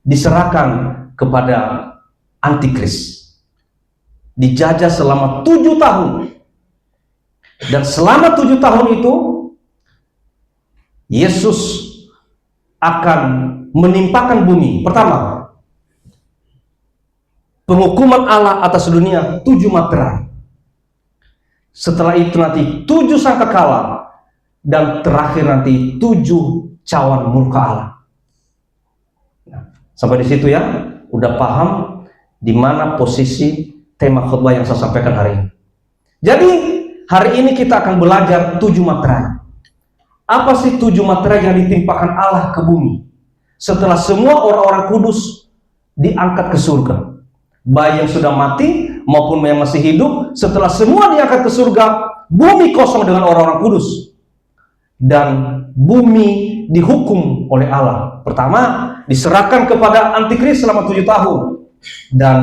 diserahkan kepada antikris, dijajah selama 7 tahun. Dan selama 7 tahun itu Yesus akan menimpakan bumi. Pertama, penghukuman Allah atas dunia 7 materai. Setelah itu nanti 7 sangkakala, dan terakhir nanti 7 cawan murka Allah. Nah, sampai di situ ya, udah paham di mana posisi tema khotbah yang saya sampaikan hari ini. Jadi hari ini kita akan belajar 7 materai. Apa sih 7 materai yang ditimpakan Allah ke bumi setelah semua orang-orang kudus diangkat ke surga? Baik yang sudah mati maupun yang masih hidup, setelah semua diangkat ke surga, bumi kosong dengan orang-orang kudus. Dan bumi dihukum oleh Allah. Pertama, diserahkan kepada antikris selama 7 tahun. Dan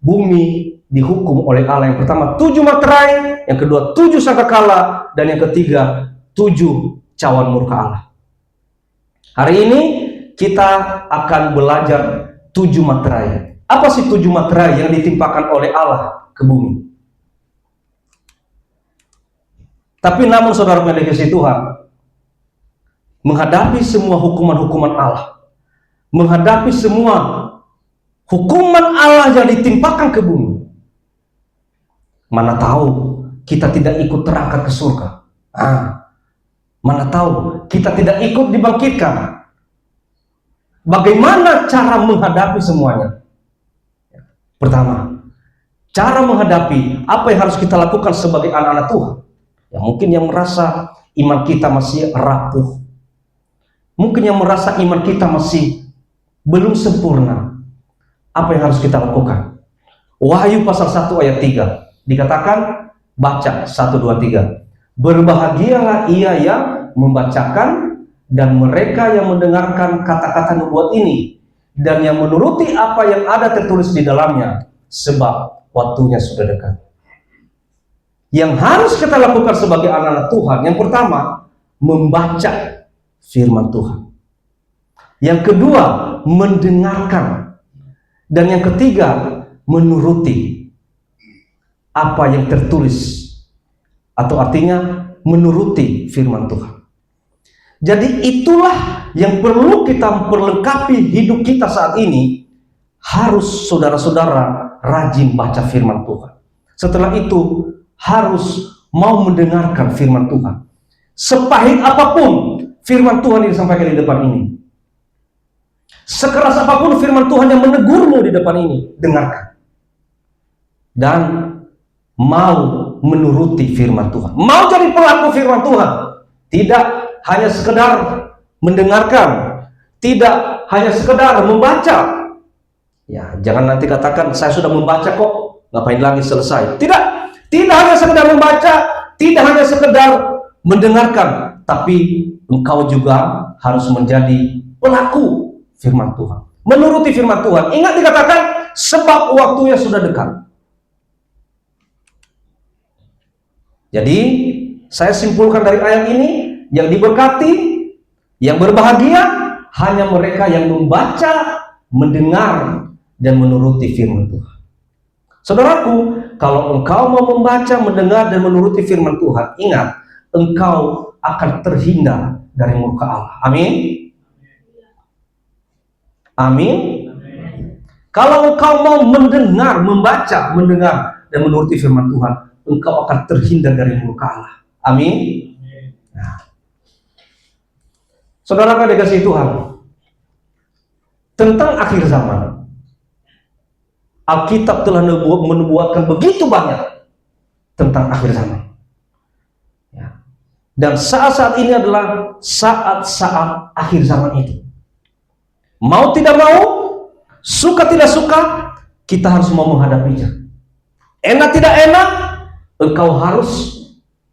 bumi dihukum oleh Allah. Yang pertama 7 materai, yang kedua 7 sangkakala, dan yang ketiga 7 cawan murka Allah. Hari ini kita akan belajar 7 materai. Apa sih 7 materai yang ditimpakan oleh Allah ke bumi? Tapi namun saudara yang dikasihi Tuhan, menghadapi semua hukuman-hukuman Allah, menghadapi semua hukuman Allah yang ditimpakan ke bumi. Mana tahu kita tidak ikut terangkat ke surga. Mana tahu kita tidak ikut dibangkitkan. Bagaimana cara menghadapi semuanya? Pertama, cara menghadapi apa yang harus kita lakukan sebagai anak-anak Tuhan. Ya, mungkin yang merasa iman kita masih rapuh, mungkin yang merasa iman kita masih belum sempurna. Apa yang harus kita lakukan? Wahyu pasal 1 ayat 3 dikatakan, baca 1, 2, 3. Berbahagialah ia yang membacakan dan mereka yang mendengarkan kata-kata nubuat ini dan yang menuruti apa yang ada tertulis di dalamnya, sebab waktunya sudah dekat. Yang harus kita lakukan sebagai anak-anak Tuhan, yang pertama, membaca firman Tuhan. Yang kedua, mendengarkan. Dan yang ketiga, menuruti apa yang tertulis, atau artinya menuruti firman Tuhan. Jadi itulah yang perlu kita perlengkapi hidup kita saat ini. Harus saudara-saudara rajin baca firman Tuhan. Setelah itu harus mau mendengarkan firman Tuhan. Sepahit apapun firman Tuhan yang disampaikan di depan ini, sekeras apapun firman Tuhan yang menegurmu di depan ini, dengarkan. Dan mau menuruti firman Tuhan, mau jadi pelaku firman Tuhan, tidak hanya sekedar mendengarkan, tidak hanya sekedar membaca. Ya, jangan nanti katakan saya sudah membaca kok, ngapain lagi selesai. Tidak hanya sekedar membaca, tidak hanya sekedar mendengarkan, tapi engkau juga harus menjadi pelaku firman Tuhan, menuruti firman Tuhan. Ingat dikatakan sebab waktunya sudah dekat. Jadi saya simpulkan dari ayat ini, yang diberkati, yang berbahagia hanya mereka yang membaca, mendengar, dan menuruti firman Tuhan. Saudaraku, kalau engkau mau membaca, mendengar, dan menuruti firman Tuhan, ingat, engkau akan terhindar dari murka Allah. Amin. Amin. Kalau engkau mau mendengar, membaca, mendengar, dan menuruti firman Tuhan, engkau akan terhindar dari murka Allah. Amin. Nah. Saudara dikasihi Tuhan, tentang akhir zaman, Alkitab telah menubuatkan begitu banyak tentang akhir zaman. Ya. Dan saat-saat ini adalah saat-saat akhir zaman itu. Mau tidak mau, suka tidak suka, kita harus mau menghadapinya. Enak tidak enak, engkau harus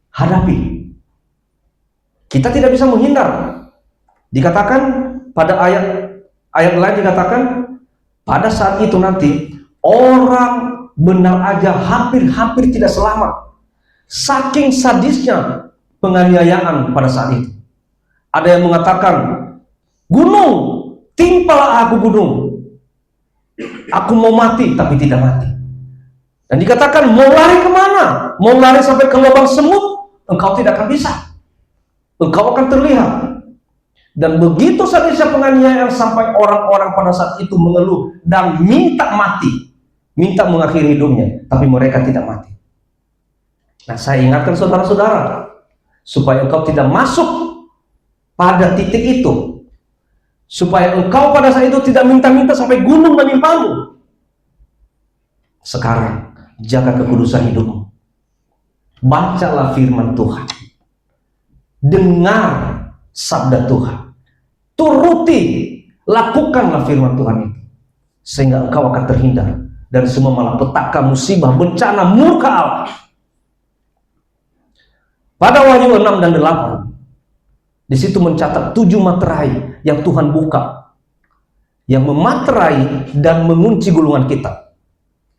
hadapi. Kita tidak bisa menghindar. Dikatakan pada ayat lain dikatakan, pada saat itu nanti orang benar aja hampir tidak selamat. Saking sadisnya penganiayaan pada saat itu. Ada yang mengatakan, gunung, timpalah aku gunung. Aku mau mati tapi tidak mati. Dan dikatakan, mau lari kemana? Mau lari sampai ke lubang semut? Engkau tidak akan bisa. Engkau akan terlihat. Dan begitu sadisnya penganiayaan sampai orang-orang pada saat itu mengeluh dan minta mati, minta mengakhiri hidupnya, tapi mereka tidak mati. Nah, saya ingatkan saudara-saudara, supaya engkau tidak masuk pada titik itu, supaya engkau pada saat itu tidak minta-minta sampai gunung menimpamu. Sekarang, jaga kekudusan hidupmu. Bacalah firman Tuhan. Dengar sabda Tuhan. Turuti, lakukanlah firman Tuhan itu, sehingga engkau akan terhindar dari semua malapetaka, musibah, bencana, murka Allah. Pada Wahyu 6 dan 8, di situ mencatat 7 materai yang Tuhan buka, yang mematerai dan mengunci gulungan kitab.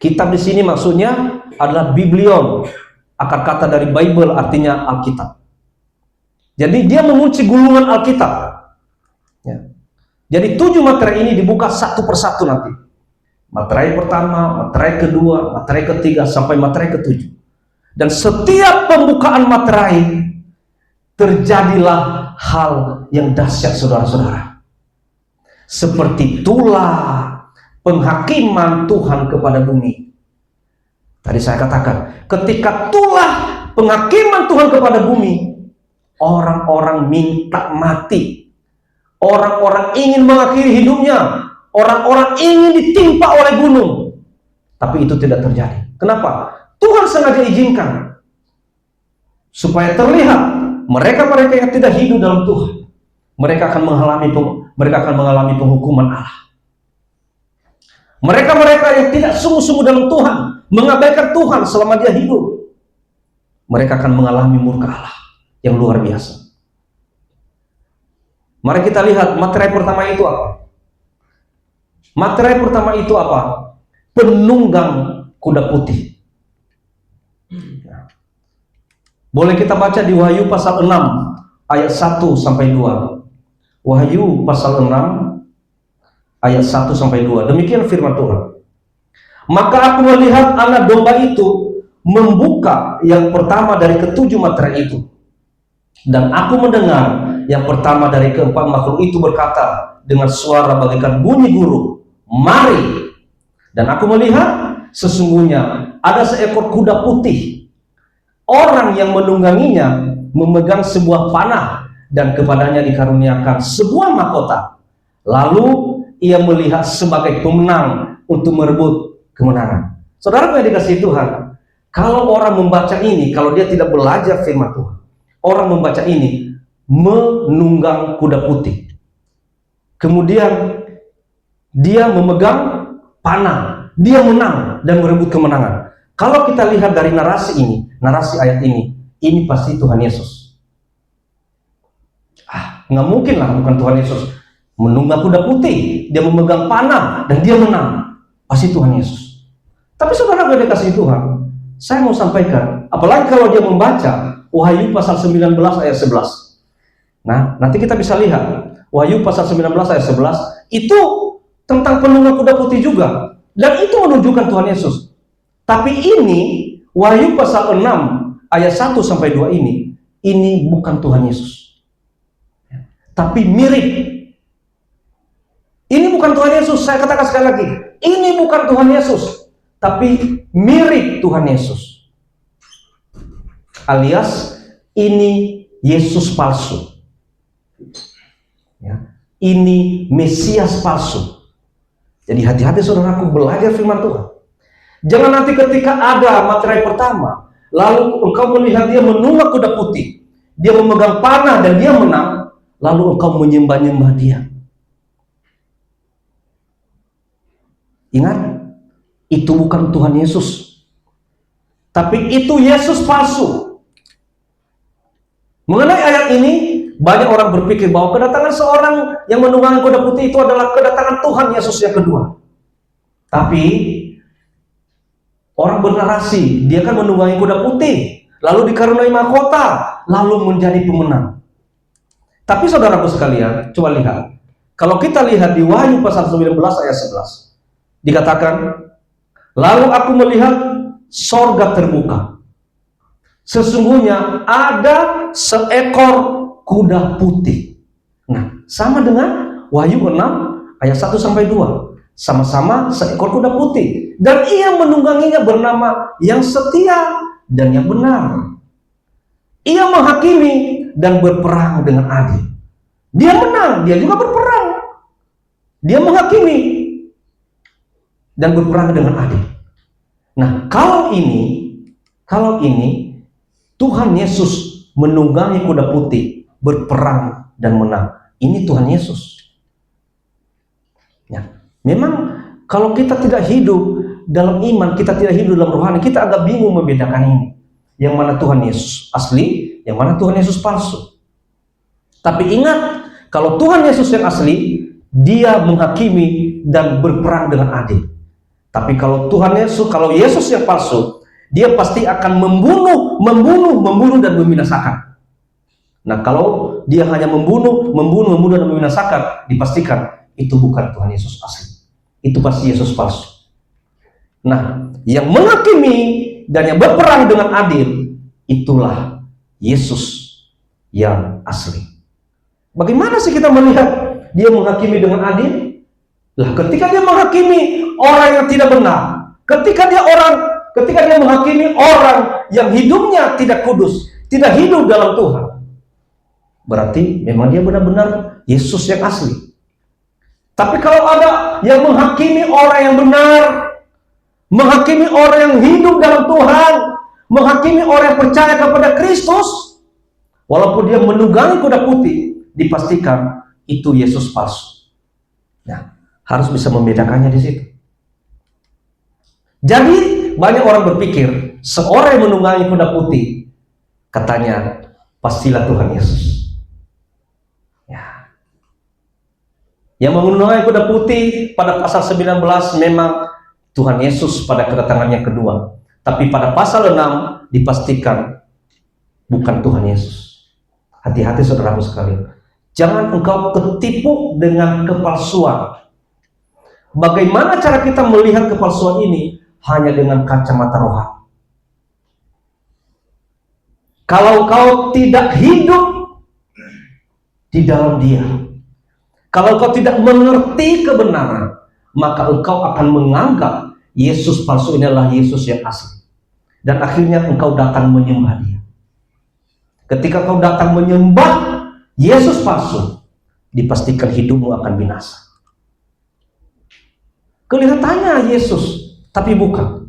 Kitab di sini maksudnya adalah Biblion, akar kata dari Bible artinya Alkitab. Jadi dia mengunci gulungan Alkitab. Ya. Jadi 7 materai ini dibuka satu persatu nanti. Materai pertama, materai kedua, materai ketiga, sampai materai ketujuh. Dan setiap pembukaan materai terjadilah hal yang dahsyat, saudara-saudara. Seperti itulah penghakiman Tuhan kepada bumi. Tadi saya katakan, ketika itulah penghakiman Tuhan kepada bumi, orang-orang minta mati, orang-orang ingin mengakhiri hidupnya, orang-orang ingin ditimpa oleh gunung. Tapi itu tidak terjadi. Kenapa? Tuhan sengaja izinkan supaya terlihat mereka-mereka yang tidak hidup dalam Tuhan, mereka akan mengalami penghukuman Allah. Mereka-mereka yang tidak sungguh-sungguh dalam Tuhan, mengabaikan Tuhan selama dia hidup, mereka akan mengalami murka Allah yang luar biasa. Mari kita lihat materai pertama itu apa? Materai pertama itu apa? Penunggang kuda putih. Boleh kita baca di Wahyu pasal 6 ayat 1 sampai 2. Wahyu pasal 6 ayat 1 sampai 2. Demikian firman Tuhan. Maka aku melihat anak domba itu membuka yang pertama dari ketujuh materai itu. Dan aku mendengar yang pertama dari keempat makhluk itu berkata dengan suara bagaikan bunyi guru, "Mari." Dan aku melihat sesungguhnya ada seekor kuda putih. Orang yang menungganginya memegang sebuah panah dan kepadanya dikaruniakan sebuah mahkota. Lalu ia melihat sebagai pemenang untuk merebut kemenangan. Saudara yang dikasihi Tuhan, kalau orang membaca ini, kalau dia tidak belajar firman Tuhan, orang membaca ini menunggang kuda putih. Kemudian dia memegang panah, dia menang dan merebut kemenangan. Kalau kita lihat dari narasi ini, narasi ayat ini pasti Tuhan Yesus. Nggak mungkin lah bukan Tuhan Yesus. Menunggang kuda putih, dia memegang panah dan dia menang. Pasti Tuhan Yesus. Tapi saudara yang dikasihi Tuhan, saya mau sampaikan, apalagi kalau dia membaca Wahyu pasal 19 ayat 11. Nah, nanti kita bisa lihat Wahyu pasal 19 ayat 11 itu tentang penunggang kuda putih juga, dan itu menunjukkan Tuhan Yesus. Tapi ini Wahyu pasal 6 ayat 1 sampai 2 ini bukan Tuhan Yesus. Tapi mirip. Ini bukan Tuhan Yesus, saya katakan sekali lagi, ini bukan Tuhan Yesus, tapi mirip Tuhan Yesus. Alias ini Yesus palsu. Ya. Ini Mesias palsu. Jadi hati-hati saudaraku, belajar firman Tuhan. Jangan nanti ketika ada materai pertama, lalu engkau melihat dia menunggang kuda putih, dia memegang panah dan dia menang, lalu engkau menyembah-nyembah dia. Ingat, itu bukan Tuhan Yesus, tapi itu Yesus palsu. Mengenai ayat ini, banyak orang berpikir bahwa kedatangan seorang yang menunggangi kuda putih itu adalah kedatangan Tuhan Yesus yang kedua. Tapi orang bernarasi, dia kan menunggangi kuda putih, lalu dikaruniai mahkota, lalu menjadi pemenang. Tapi saudaraku sekalian, coba lihat. Kalau kita lihat di Wahyu pasal 19 ayat 11, dikatakan, lalu aku melihat sorga terbuka. Sesungguhnya ada seekor kuda putih. Nah, sama dengan Wahyu 6 ayat 1 sampai 2. Sama-sama seekor kuda putih. Dan ia menungganginya bernama yang setia dan yang benar. Ia menghakimi dan berperang dengan adil. Dia menang, dia juga berperang. Dia menghakimi dan berperang dengan adil. Nah, kalau ini Tuhan Yesus menunggangi kuda putih, berperang dan menang. Ini Tuhan Yesus. Ya, memang kalau kita tidak hidup dalam iman, kita tidak hidup dalam rohani, kita agak bingung membedakan ini. Yang mana Tuhan Yesus asli, yang mana Tuhan Yesus palsu. Tapi ingat, kalau Tuhan Yesus yang asli, dia menghakimi dan berperang dengan adil. Tapi kalau kalau Yesus yang palsu, dia pasti akan membunuh dan membinasakan. Nah, kalau dia hanya membunuh dan membinasakan, dipastikan itu bukan Tuhan Yesus asli. Itu pasti Yesus palsu. Nah, yang menghakimi dan yang berperang dengan adil, itulah Yesus yang asli. Bagaimana sih kita melihat dia menghakimi dengan adil? Lah, ketika dia menghakimi orang yang tidak benar, ketika dia menghakimi orang yang hidupnya tidak kudus, tidak hidup dalam Tuhan, berarti memang dia benar-benar Yesus yang asli. Tapi kalau ada yang menghakimi orang yang benar, menghakimi orang yang hidup dalam Tuhan, menghakimi orang yang percaya kepada Kristus, walaupun dia menunggangi kuda putih, dipastikan itu Yesus palsu. Nah, harus bisa membedakannya di situ. Jadi banyak orang berpikir seorang yang menunggangi kuda putih, katanya pastilah Tuhan Yesus. Ya. Yang menunggangi kuda putih pada pasal 19 memang Tuhan Yesus pada kedatangannya kedua. Tapi pada pasal 6 dipastikan bukan Tuhan Yesus. Hati-hati saudaraku sekalian. Jangan engkau ketipu dengan kepalsuan. Bagaimana cara kita melihat kepalsuan ini? Hanya dengan kacamata rohani. Kalau engkau tidak hidup di dalam Dia, kalau engkau tidak mengerti kebenaran, maka engkau akan menganggap Yesus palsu ini adalah Yesus yang asli. Dan akhirnya engkau datang menyembah Dia. Ketika engkau datang menyembah Yesus palsu, dipastikan hidupmu akan binasa. Kelihatannya Yesus, tapi bukan.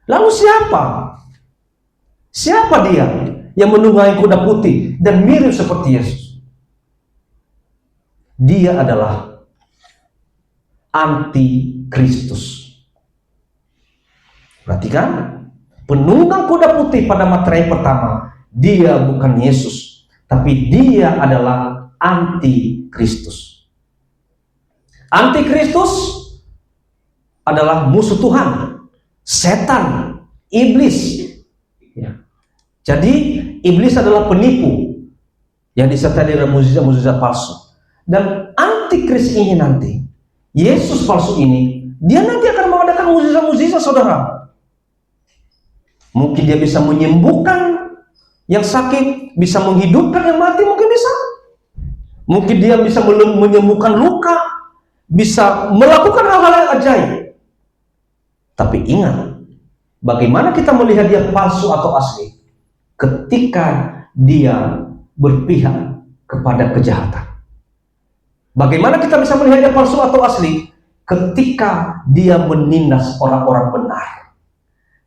Lalu siapa? Siapa dia yang menunggangi kuda putih dan mirip seperti Yesus? Dia adalah anti-Kristus. Perhatikan, penunggang kuda putih pada materai pertama, dia bukan Yesus, tapi dia adalah anti-Kristus. Anti-Kristus adalah musuh Tuhan, setan, iblis. Ya. Jadi iblis adalah penipu yang disertai dengan mukjizat-mukjizat palsu. Dan antikris ini nanti, Yesus palsu ini, dia nanti akan mengadakan mukjizat-mukjizat, saudara. Mungkin dia bisa menyembuhkan yang sakit, bisa menghidupkan yang mati, mungkin bisa. Mungkin dia bisa menyembuhkan luka, bisa melakukan hal-hal yang ajaib. Tapi ingat, bagaimana kita melihat dia palsu atau asli? Ketika dia berpihak kepada kejahatan. Bagaimana kita bisa melihat dia palsu atau asli? Ketika dia menindas orang-orang benar.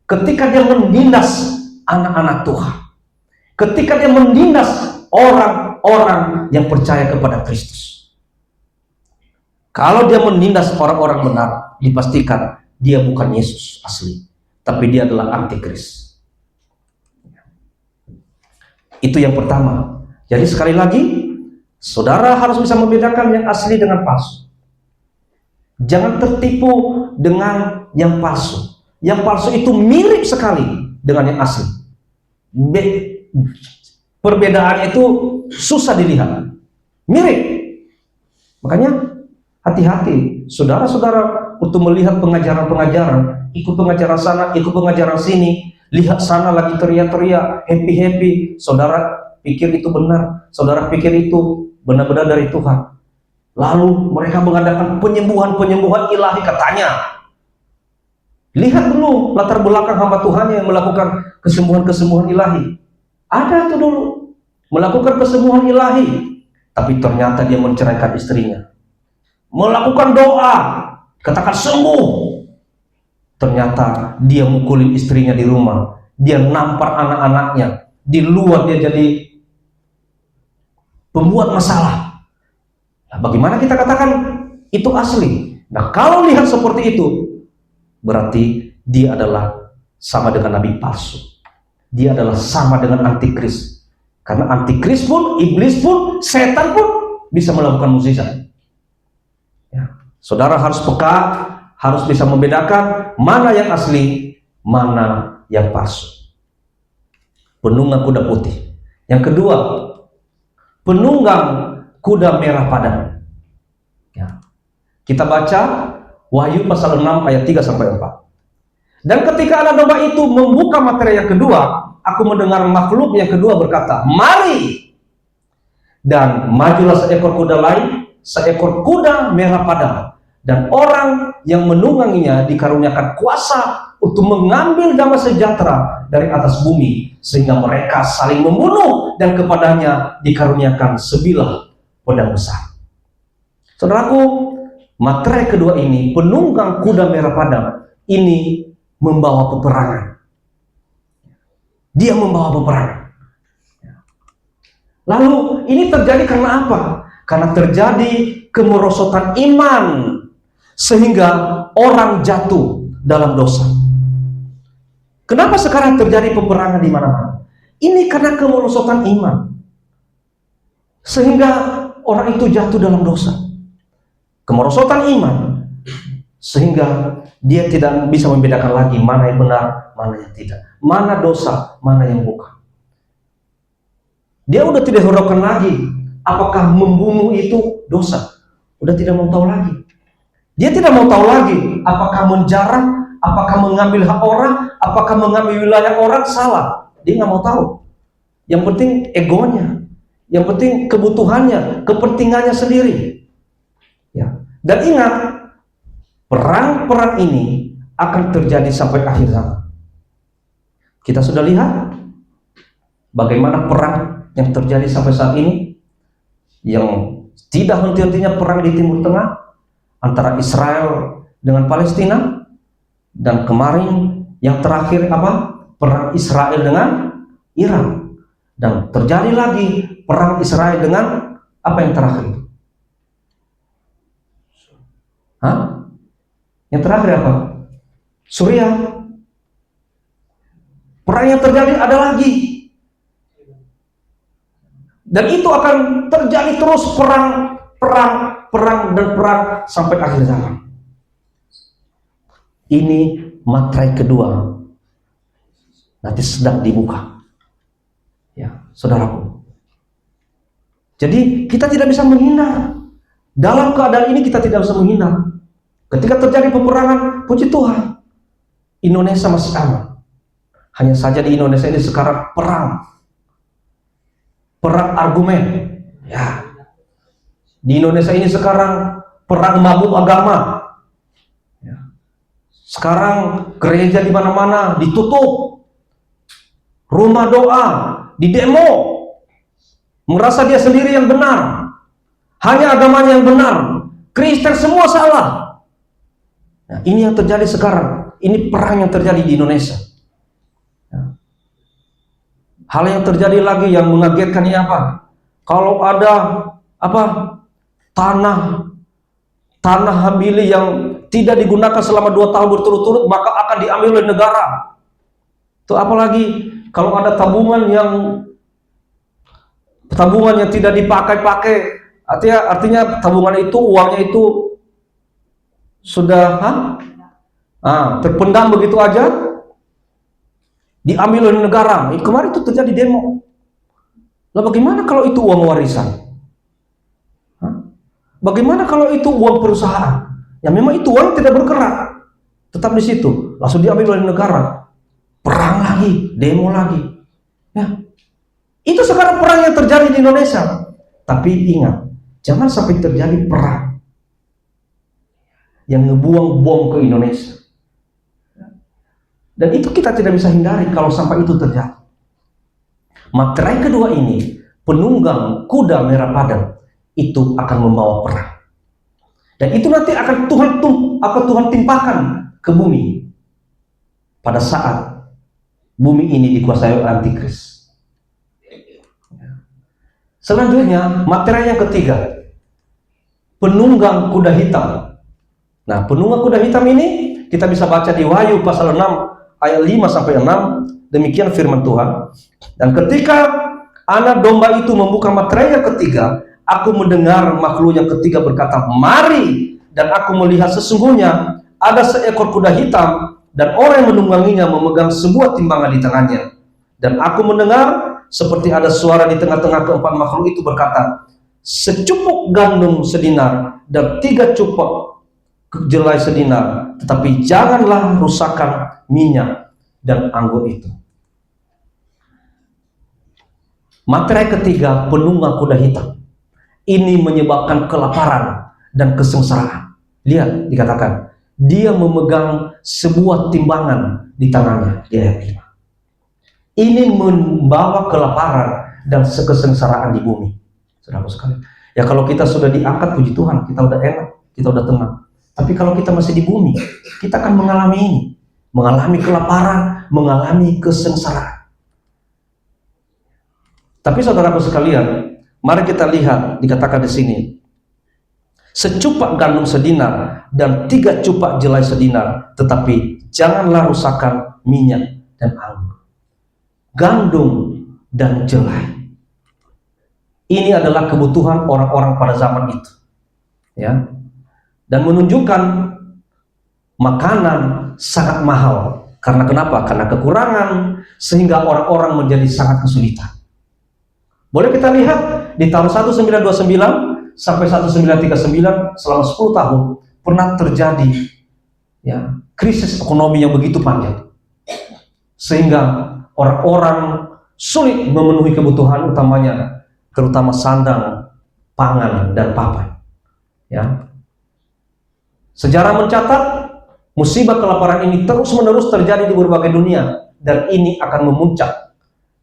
Ketika dia menindas anak-anak Tuhan. Ketika dia menindas orang-orang yang percaya kepada Kristus. Kalau dia menindas orang-orang benar, dipastikan dia bukan Yesus asli, tapi dia adalah antikris. Itu yang pertama. Jadi sekali lagi, saudara harus bisa membedakan yang asli dengan palsu. Jangan tertipu dengan yang palsu. Yang palsu itu mirip sekali dengan yang asli. Perbedaannya itu susah dilihat. Mirip. Makanya hati-hati, saudara-saudara, untuk melihat pengajaran-pengajaran, ikut pengajaran sana, ikut pengajaran sini, lihat sana lagi teriak-teriak, happy-happy, saudara pikir itu benar, saudara pikir itu benar-benar dari Tuhan. Lalu mereka mengadakan penyembuhan-penyembuhan ilahi katanya. Lihat dulu latar belakang hamba Tuhan yang melakukan kesembuhan-kesembuhan ilahi. Ada itu dulu, melakukan kesembuhan ilahi, tapi ternyata dia menceraikan istrinya. Melakukan doa, katakan sembuh, ternyata dia mukulin istrinya di rumah, dia nampar anak-anaknya, di luar dia jadi pembuat masalah. Nah, bagaimana kita katakan itu asli? Nah, kalau lihat seperti itu, berarti dia adalah sama dengan nabi palsu. Dia adalah sama dengan antikris. Karena antikris pun, iblis pun, setan pun bisa melakukan mukjizat. Saudara harus peka, harus bisa membedakan mana yang asli, mana yang palsu. Penunggang kuda putih. Yang kedua, penunggang kuda merah padam. Ya. Kita baca Wahyu pasal 6 ayat 3-4. Dan ketika anak domba itu membuka materi yang kedua, aku mendengar makhluk yang kedua berkata, "Mari!" Dan majulah seekor kuda lain, seekor kuda merah padam. Dan orang yang menungganginya dikaruniakan kuasa untuk mengambil damai sejahtera dari atas bumi, sehingga mereka saling membunuh, dan kepadanya dikaruniakan sebilah pedang besar. Saudaraku, materai kedua ini, penunggang kuda merah padam, ini membawa peperangan. Dia membawa peperangan. Lalu ini terjadi karena apa? Karena terjadi kemerosotan iman, sehingga orang jatuh dalam dosa. Kenapa sekarang terjadi peperangan di mana-mana? Ini karena kemerosotan iman, sehingga orang itu jatuh dalam dosa. Kemerosotan iman, sehingga dia tidak bisa membedakan lagi mana yang benar, mana yang tidak, mana dosa, mana yang bukan. Dia udah tidak hiraukan lagi apakah membunuh itu dosa. Udah tidak mau tahu lagi. Dia tidak mau tahu lagi apakah menjarah, apakah mengambil hak orang, apakah mengambil wilayah orang salah. Dia nggak mau tahu. Yang penting egonya, yang penting kebutuhannya, kepentingannya sendiri. Ya. Dan ingat, perang-perang ini akan terjadi sampai akhir zaman. Kita sudah lihat bagaimana perang yang terjadi sampai saat ini, yang tidak henti-hentinya perang di Timur Tengah antara Israel dengan Palestina, dan kemarin yang terakhir apa? Perang Israel dengan Iran, dan terjadi lagi perang Israel dengan apa yang terakhir itu? Yang terakhir apa? Suriah. Perang yang terjadi ada lagi. Dan itu akan terjadi terus perang sampai akhir zaman. Ini materai kedua nanti sedang dibuka. Ya, saudaraku. Jadi kita tidak bisa menghindar. Dalam keadaan ini kita tidak bisa menghindar. Ketika terjadi peperangan, puji Tuhan, Indonesia masih aman. Hanya saja di Indonesia ini sekarang perang argumen. Ya. Di Indonesia ini sekarang perang mabuk agama. Ya. Sekarang gereja di mana-mana ditutup, rumah doa di demo, merasa dia sendiri yang benar, hanya agamanya yang benar, Kristen semua salah. Nah, ini yang terjadi sekarang. Ini perang yang terjadi di Indonesia. Ya. Hal yang terjadi lagi yang mengagetkan ini apa? Kalau ada apa? Tanah Habili yang tidak digunakan selama 2 tahun berturut-turut, maka akan diambil oleh negara. Itu apalagi kalau ada tabungan yang tidak dipakai-pakai, artinya tabungan itu, uangnya itu sudah terpendam begitu aja, diambil oleh negara. Kemarin itu terjadi demo. Lah bagaimana kalau itu uang warisan? Bagaimana kalau itu uang perusahaan? Ya memang itu uang tidak bergerak, tetap di situ, langsung diambil oleh negara. Perang lagi, demo lagi. Ya. Itu sekarang perang yang terjadi di Indonesia. Tapi ingat, jangan sampai terjadi perang yang ngebuang bom ke Indonesia. Dan itu kita tidak bisa hindari kalau sampai itu terjadi. Materai kedua ini, penunggang kuda merah padam, itu akan membawa perang. Dan itu nanti akan Tuhan timpakan ke bumi pada saat bumi ini dikuasai oleh antikris. Selanjutnya, materai yang ketiga, penunggang kuda hitam. Nah, penunggang kuda hitam ini kita bisa baca di Wahyu pasal 6 ayat 5 sampai 6. Demikian firman Tuhan. Dan ketika anak domba itu membuka materai yang ketiga, aku mendengar makhluk yang ketiga berkata, "Mari!" Dan aku melihat sesungguhnya ada seekor kuda hitam, dan orang yang menungganginya memegang sebuah timbangan di tangannya. Dan aku mendengar seperti ada suara di tengah-tengah keempat makhluk itu berkata, "Secupuk gandum sedinar dan 3 cupuk jelai sedinar, tetapi janganlah rusakkan minyak dan anggur itu." Materai ketiga, penunggang kuda hitam. Ini menyebabkan kelaparan dan kesengsaraan. Lihat, dikatakan, dia memegang sebuah timbangan di tangannya, di ayat 5. Ini membawa kelaparan dan kesengsaraan di bumi. Saudara sekalian, ya kalau kita sudah diangkat, puji Tuhan, kita udah enak, kita udah tenang. Tapi kalau kita masih di bumi, kita akan mengalami ini, mengalami kelaparan, mengalami kesengsaraan. Tapi saudaraku sekalian, mari kita lihat, dikatakan di sini, secupak gandum sedinar dan 3 cupak jelai sedinar, tetapi janganlah rusakkan minyak dan anggur. Gandum dan jelai, ini adalah kebutuhan orang-orang pada zaman itu, ya, dan menunjukkan makanan sangat mahal. Karena kenapa? Karena kekurangan, sehingga orang-orang menjadi sangat kesulitan. Boleh kita lihat di tahun 1929 sampai 1939, selama 10 tahun pernah terjadi, ya, krisis ekonomi yang begitu panjang, sehingga orang-orang sulit memenuhi kebutuhan utamanya, terutama sandang, pangan, dan papan. Ya. Sejarah mencatat musibah kelaparan ini terus-menerus terjadi di berbagai dunia, dan ini akan memuncak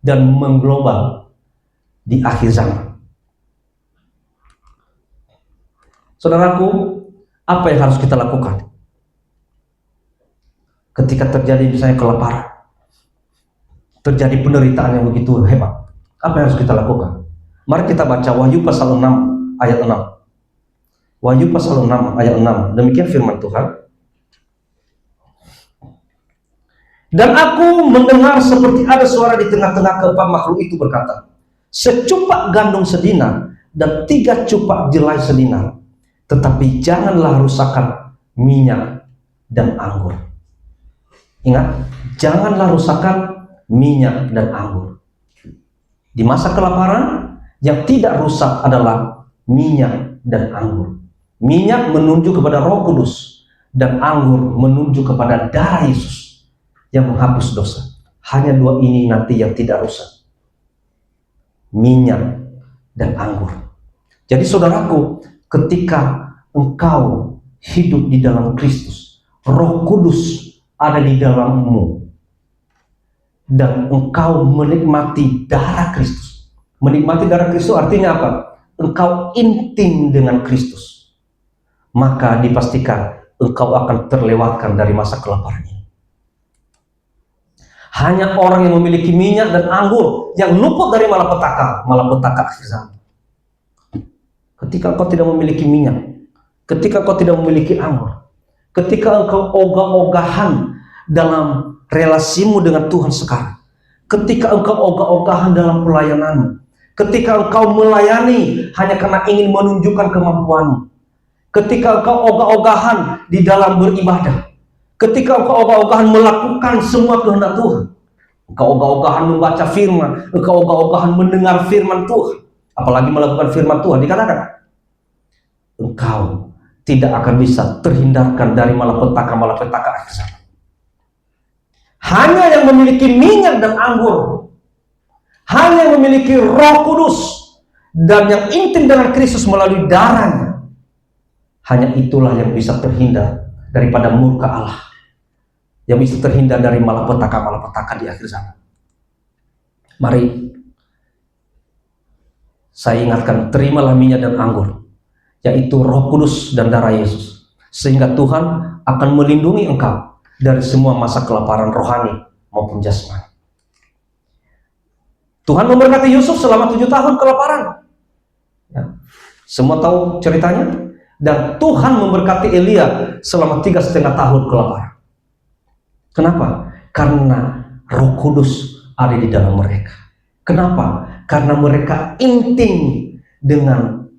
dan mengglobal di akhir zaman. Saudaraku, apa yang harus kita lakukan ketika terjadi misalnya kelaparan, terjadi penderitaan yang begitu hebat? Apa yang harus kita lakukan? Mari kita baca Wahyu pasal 6 ayat 6. Wahyu pasal 6 ayat 6. Demikian firman Tuhan. Dan aku mendengar seperti ada suara di tengah-tengah keempat makhluk itu berkata, secupak gandum sedinar dan 3 cupak jelai sedinar, tetapi janganlah rusakkan minyak dan anggur. Ingat, janganlah rusakkan minyak dan anggur. Di masa kelaparan, yang tidak rusak adalah minyak dan anggur. Minyak menunjuk kepada Roh Kudus, dan anggur menunjuk kepada darah Yesus yang menghapus dosa. Hanya 2 ini nanti yang tidak rusak, minyak dan anggur. Jadi saudaraku, ketika engkau hidup di dalam Kristus, Roh Kudus ada di dalammu, dan engkau menikmati darah Kristus. Menikmati darah Kristus artinya apa? Engkau intim dengan Kristus, maka dipastikan engkau akan terlewatkan dari masa kelaparan ini. Hanya orang yang memiliki minyak dan anggur yang luput dari malapetaka akhir zaman. Ketika engkau tidak memiliki minyak, ketika engkau tidak memiliki anggur, ketika engkau ogah-ogahan dalam relasimu dengan Tuhan sekarang, ketika engkau ogah-ogahan dalam pelayananmu, ketika engkau melayani hanya karena ingin menunjukkan kemampuanmu, ketika engkau ogah-ogahan di dalam beribadah, ketika engkau ogah-ogahan melakukan semua kehendak Tuhan, engkau ogah-ogahan membaca firman, engkau ogah-ogahan mendengar firman Tuhan, apalagi melakukan firman Tuhan, dikatakan engkau tidak akan bisa terhindarkan dari malapetaka akhir zaman. Hanya yang memiliki minyak dan anggur, hanya yang memiliki Roh Kudus dan yang intim dengan Kristus melalui darahnya, hanya itulah yang bisa terhindar daripada murka Allah, yang bisa terhindar dari malapetaka di akhir zaman. Mari saya ingatkan, terimalah minyak dan anggur, yaitu Roh Kudus dan darah Yesus, sehingga Tuhan akan melindungi engkau dari semua masa kelaparan rohani maupun jasmani. Tuhan memberkati Yusuf selama 7 tahun kelaparan, ya, semua tahu ceritanya. Dan Tuhan memberkati Elia selama 3,5 tahun kelaparan. Kenapa? Karena Roh Kudus ada di dalam mereka. Kenapa? Karena mereka intim dengan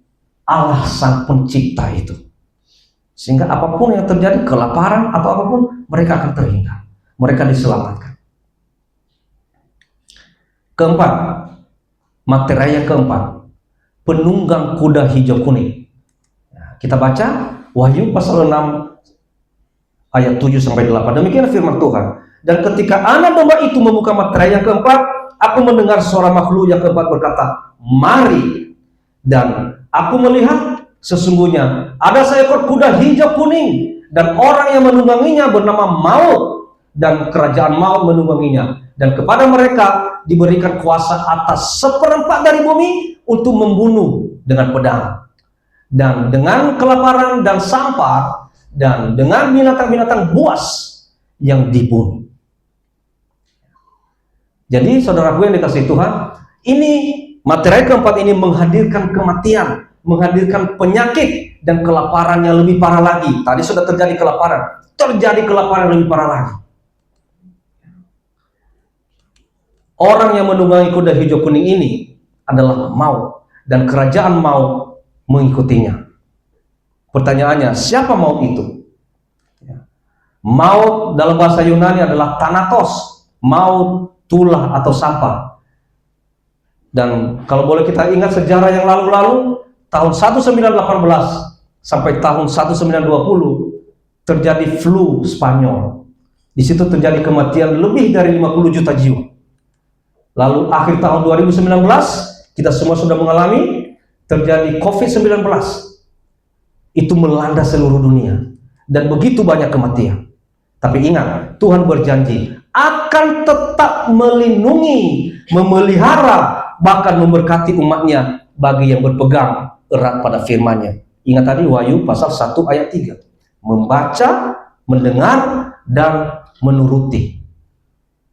Allah Sang Pencipta itu, sehingga apapun yang terjadi, kelaparan atau apapun, mereka akan terhindar, mereka diselamatkan. Keempat, materai yang keempat, penunggang kuda hijau kuning. Kita baca Wahyu pasal 6 ayat 7-8. Demikian firman Tuhan. Dan ketika anak domba itu membuka materai yang keempat, aku mendengar suara makhluk yang keempat berkata, "Mari." Dan aku melihat sesungguhnya ada seekor kuda hijau kuning, dan orang yang menungganginya bernama Maut, dan kerajaan maut menungganginya. Dan kepada mereka diberikan kuasa atas 1/4 dari bumi untuk membunuh dengan pedang, dan dengan kelaparan dan sampar, dan dengan binatang-binatang buas yang dibunuh. Jadi saudaraku yang dikasihi Tuhan, ini materi keempat ini menghadirkan kematian, menghadirkan penyakit dan kelaparan yang lebih parah lagi. Tadi sudah terjadi kelaparan yang lebih parah lagi. Orang yang menunggangi kuda hijau kuning ini adalah maut, dan kerajaan maut mengikutinya. Pertanyaannya, siapa maut itu? Maut dalam bahasa Yunani adalah Thanatos, maut, tulah atau sampah. Dan kalau boleh kita ingat sejarah yang lalu-lalu, tahun 1918 sampai tahun 1920 terjadi flu Spanyol. Di situ terjadi kematian lebih dari 50 juta jiwa. Lalu akhir tahun 2019 kita semua sudah mengalami terjadi COVID-19. Itu melanda seluruh dunia dan begitu banyak kematian. Tapi ingat, Tuhan berjanji akan tetap melindungi, memelihara, bahkan memberkati umatnya bagi yang berpegang erat pada firman-Nya. Ingat tadi Wahyu pasal 1 ayat 3. Membaca, mendengar, dan menuruti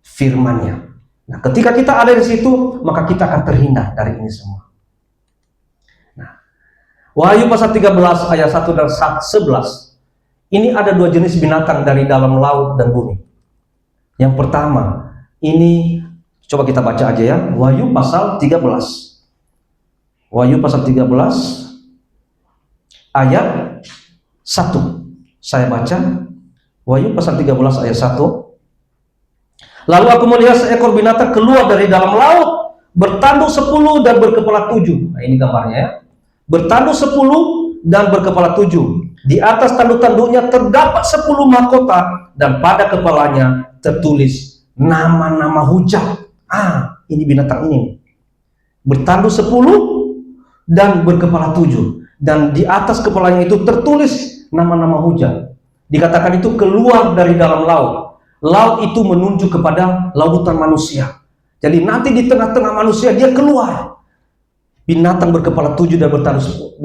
firman-Nya. Nah, ketika kita ada di situ, maka kita akan terhindar dari ini semua. Nah, Wahyu pasal 13 ayat 1 dan 11. Ini ada dua jenis binatang dari dalam laut dan bumi. Yang pertama, ini coba kita baca aja ya. Wahyu pasal 13. Wahyu pasal 13 ayat 1. Saya baca Wahyu pasal 13 ayat 1. Lalu aku melihat seekor binatang keluar dari dalam laut, bertanduk 10 dan berkepala 7. Nah, ini gambarnya ya. Bertanduk 10 dan berkepala 7. Di atas tanduk-tanduknya terdapat 10 mahkota, dan pada kepalanya tertulis nama-nama hujat. Ini binatang ini. Bertanduk 10 dan berkepala 7. Dan di atas kepalanya itu tertulis nama-nama hujat. Dikatakan itu keluar dari dalam laut. Laut itu menunjuk kepada lautan manusia. Jadi nanti di tengah-tengah manusia dia keluar. Binatang berkepala 7 dan bertanduk 10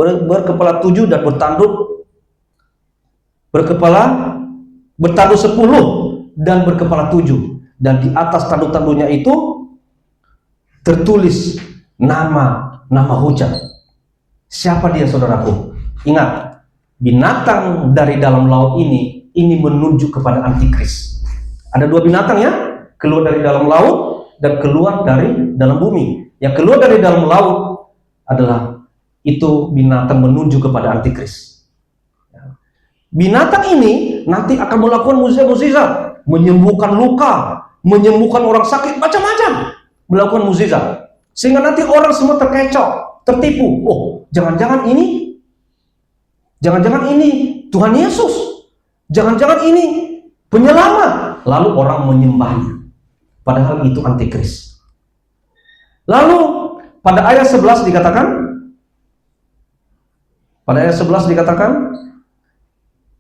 dan berkepala 7. Dan di atas tanduk-tanduknya itu tertulis nama hujat. Siapa dia, saudaraku? Ingat, binatang dari dalam laut ini menunjuk kepada antikris. Ada dua binatang ya, keluar dari dalam laut dan keluar dari dalam bumi. Yang keluar dari dalam laut adalah itu binatang menunjuk kepada antikris. Binatang ini nanti akan melakukan mukjizat, menyembuhkan luka, menyembuhkan orang sakit, macam-macam, melakukan mukjizat. Sehingga nanti orang semua terkecoh, tertipu. Oh, jangan-jangan ini Tuhan Yesus. Jangan-jangan ini penyelamat. Lalu orang menyembahnya, padahal itu antikris. Lalu pada ayat 11 dikatakan,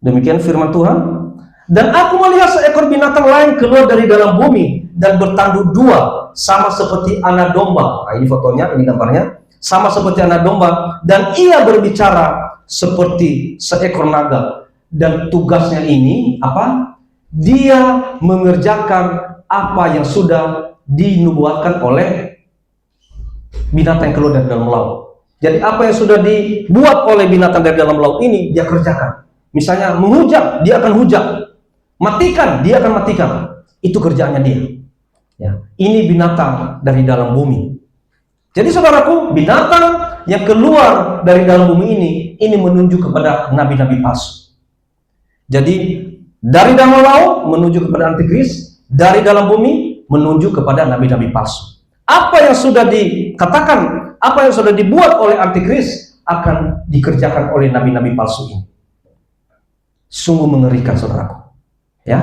demikian firman Tuhan, dan aku melihat seekor binatang lain keluar dari dalam bumi dan bertanduk 2 sama seperti anak domba. Nah, ini fotonya, ini gambarnya, sama seperti anak domba, dan ia berbicara seperti seekor naga. Dan tugasnya ini apa? Dia mengerjakan apa yang sudah dinubuatkan oleh binatang yang keluar dari dalam laut. Jadi apa yang sudah dibuat oleh binatang dari dalam laut ini dia kerjakan. Misalnya menghujat, dia akan hujat. Matikan, dia akan matikan. Itu kerjaannya dia. Ya, ini binatang dari dalam bumi. Jadi saudaraku, binatang yang keluar dari dalam bumi ini menunjuk kepada nabi-nabi palsu. Jadi dari dalam laut menuju kepada antikris, dari dalam bumi menuju kepada nabi-nabi palsu. Apa yang sudah dikatakan, apa yang sudah dibuat oleh antikris akan dikerjakan oleh nabi-nabi palsu ini. Sungguh mengerikan, saudaraku. Ya.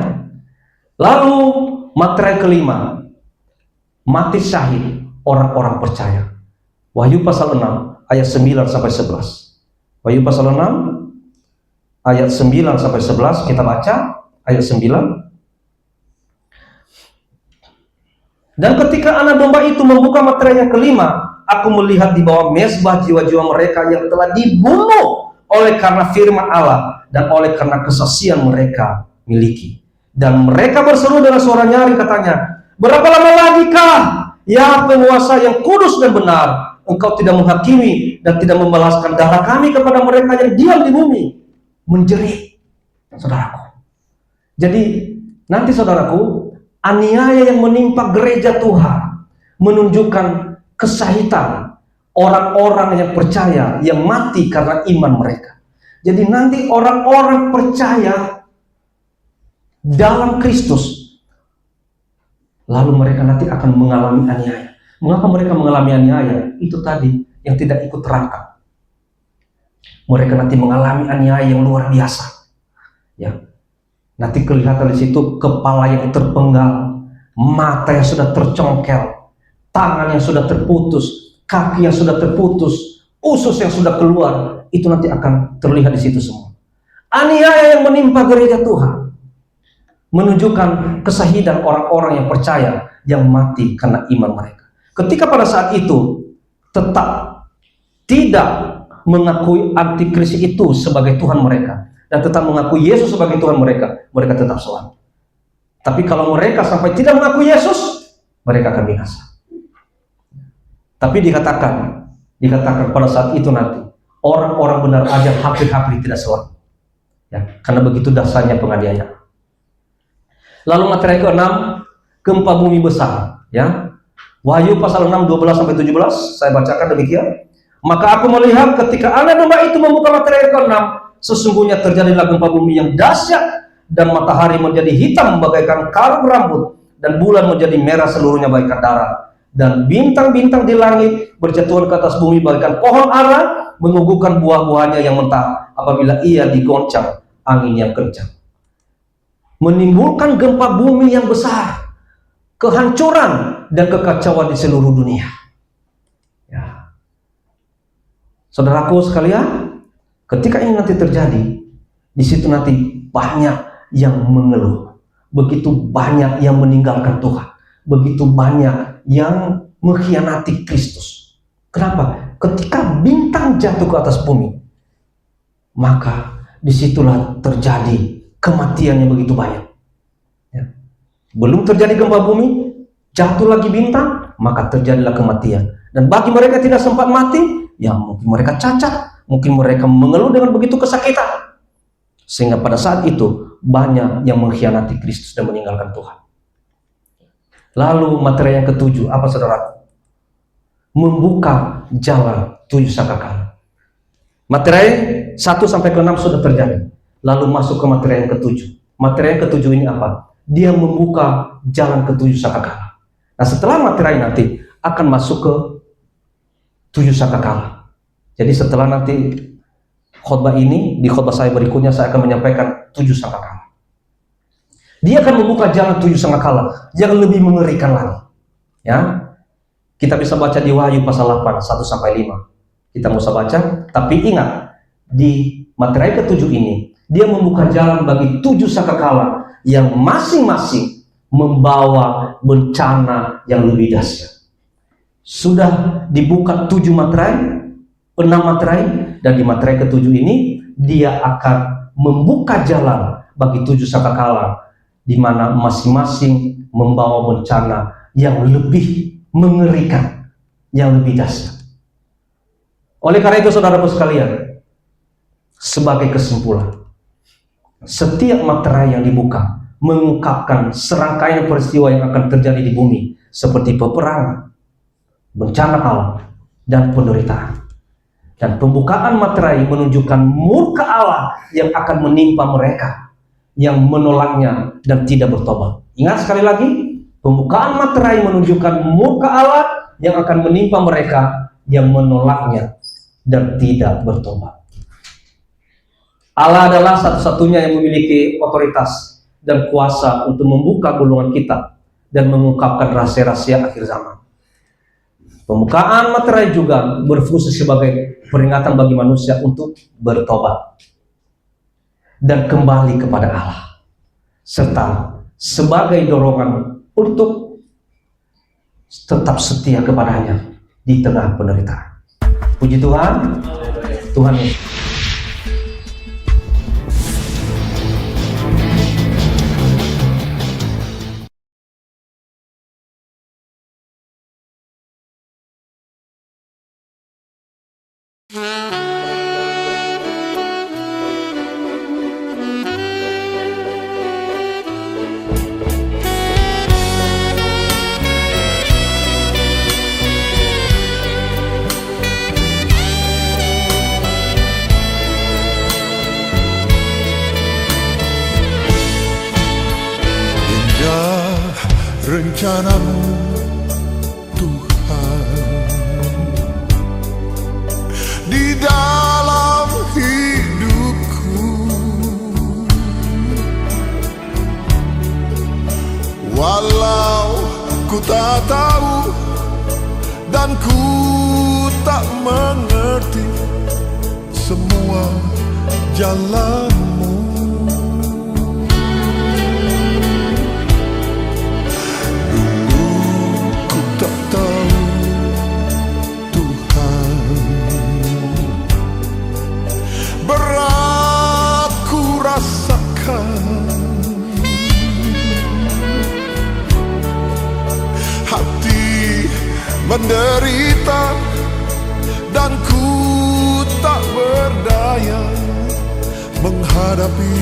Lalu materi kelima. mati syahid orang-orang percaya. Wahyu pasal 6 ayat 9 sampai 11. Wahyu pasal 6 ayat 9 sampai 11, kita baca ayat 9. Dan ketika anak domba itu membuka materai yang kelima, aku melihat di bawah mezbah jiwa-jiwa mereka yang telah dibunuh oleh karena firman Allah dan oleh karena kesaksian mereka miliki. Dan mereka berseru dengan suara nyaring, katanya, berapa lama lagi kah, ya penguasa yang kudus dan benar, engkau tidak menghakimi dan tidak membalaskan darah kami kepada mereka yang diam di bumi? Menjerit, saudaraku. Jadi nanti saudaraku, aniaya yang menimpa gereja Tuhan menunjukkan kesahitan orang-orang yang percaya yang mati karena iman mereka. Jadi nanti orang-orang percaya dalam Kristus, lalu mereka nanti akan mengalami aniaya. Mengapa mereka mengalami aniaya? Itu tadi yang tidak ikut terangkat. Mereka nanti mengalami aniaya yang luar biasa. Ya, nanti kelihatan di situ kepala yang terpenggal, mata yang sudah tercongkel, tangan yang sudah terputus, kaki yang sudah terputus, usus yang sudah keluar. Itu nanti akan terlihat di situ semua. Aniaya yang menimpa gereja Tuhan menunjukkan kesahidan orang-orang yang percaya yang mati karena iman mereka. Ketika pada saat itu tetap tidak mengakui antikris itu sebagai Tuhan mereka dan tetap mengakui Yesus sebagai Tuhan mereka, mereka tetap selamat. Tapi kalau mereka sampai tidak mengakui Yesus, mereka akan binasa. Tapi dikatakan pada saat itu nanti orang-orang benar aja hampir-hampir tidak selamat. Ya, karena begitu dasarnya penganiayaan. Lalu materi ke-6, gempa bumi besar, ya. Wahyu pasal 6 12 sampai 17, saya bacakan demikian. Maka aku melihat ketika anak domba itu membuka materi ke-6, sesungguhnya terjadilah gempa bumi yang dahsyat, dan matahari menjadi hitam bagaikan karung rambut, dan bulan menjadi merah seluruhnya bagaikan darah, dan bintang-bintang di langit berjatuhan ke atas bumi bagaikan pohon ara menguguhkan buah-buahnya yang mentah apabila ia digoncang angin yang kencang. Menimbulkan gempa bumi yang besar, kehancuran dan kekacauan di seluruh dunia. Ya. Saudaraku sekalian, ketika ini nanti terjadi, di situ nanti banyak yang mengeluh, begitu banyak yang meninggalkan Tuhan, begitu banyak yang mengkhianati Kristus. Kenapa? Ketika bintang jatuh ke atas bumi, maka disitulah terjadi kematian yang begitu banyak. Ya. Belum terjadi gempa bumi, jatuh lagi bintang, maka terjadilah kematian. Dan bagi mereka tidak sempat mati, ya mungkin mereka cacat, mungkin mereka mengeluh dengan begitu kesakitan, sehingga pada saat itu banyak yang mengkhianati Kristus dan meninggalkan Tuhan. Lalu materi yang ketujuh, apa saudara? Membuka jalan 7 sangkakala. Materi 1 sampai ke 6 sudah terjadi. Lalu masuk ke materi yang ketujuh. Materi yang ketujuh ini apa? Dia membuka jalan ke 7 sangkakala. Nah, setelah materi nanti akan masuk ke 7 sangkakala. Jadi setelah nanti khotbah ini, di khotbah saya berikutnya saya akan menyampaikan 7 sangkakala. Dia akan membuka jalan 7 sangkakala yang lebih mengerikan lagi. Ya, kita bisa baca di Wahyu pasal 8 1 sampai 5. Kita mau baca, tapi ingat di materi ke-7 ini dia membuka jalan bagi 7 sangkakala yang masing-masing membawa bencana yang lebih dahsyat. Sudah dibuka 7 materi, 6 materi, dan di materi ke-7 ini dia akan membuka jalan bagi 7 sangkakala di mana masing-masing membawa bencana yang lebih mengerikan, yang lebih dahsyat. Oleh karena itu saudaraku sekalian, sebagai kesimpulan, setiap materai yang dibuka mengungkapkan serangkaian peristiwa yang akan terjadi di bumi, seperti peperangan, bencana alam, dan penderitaan. Dan pembukaan materai menunjukkan murka Allah yang akan menimpa mereka yang menolaknya dan tidak bertobat. Ingat sekali lagi, pembukaan materai menunjukkan murka Allah yang akan menimpa mereka yang menolaknya dan tidak bertobat. Allah adalah satu-satunya yang memiliki otoritas dan kuasa untuk membuka gulungan kitab dan mengungkapkan rahasia-rahasia akhir zaman. Pembukaan materai juga berfungsi sebagai peringatan bagi manusia untuk bertobat dan kembali kepada Allah, serta sebagai dorongan untuk tetap setia kepadanya di tengah penderitaan. Puji Tuhan, Tuhan Yesus. Rencanamu Tuhan di dalam hidupku, walau ku tak tahu dan ku tak mengerti semua jalanmu. Berat ku rasakan, hati menderita dan ku tak berdaya menghadapi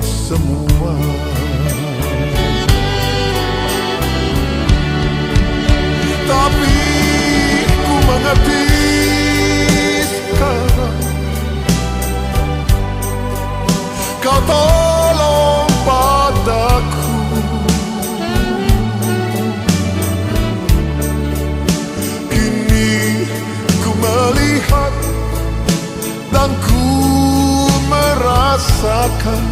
semua. Tapi ku mengerti sekarang, Kau tolong padaku. Kini ku melihat dan ku merasakan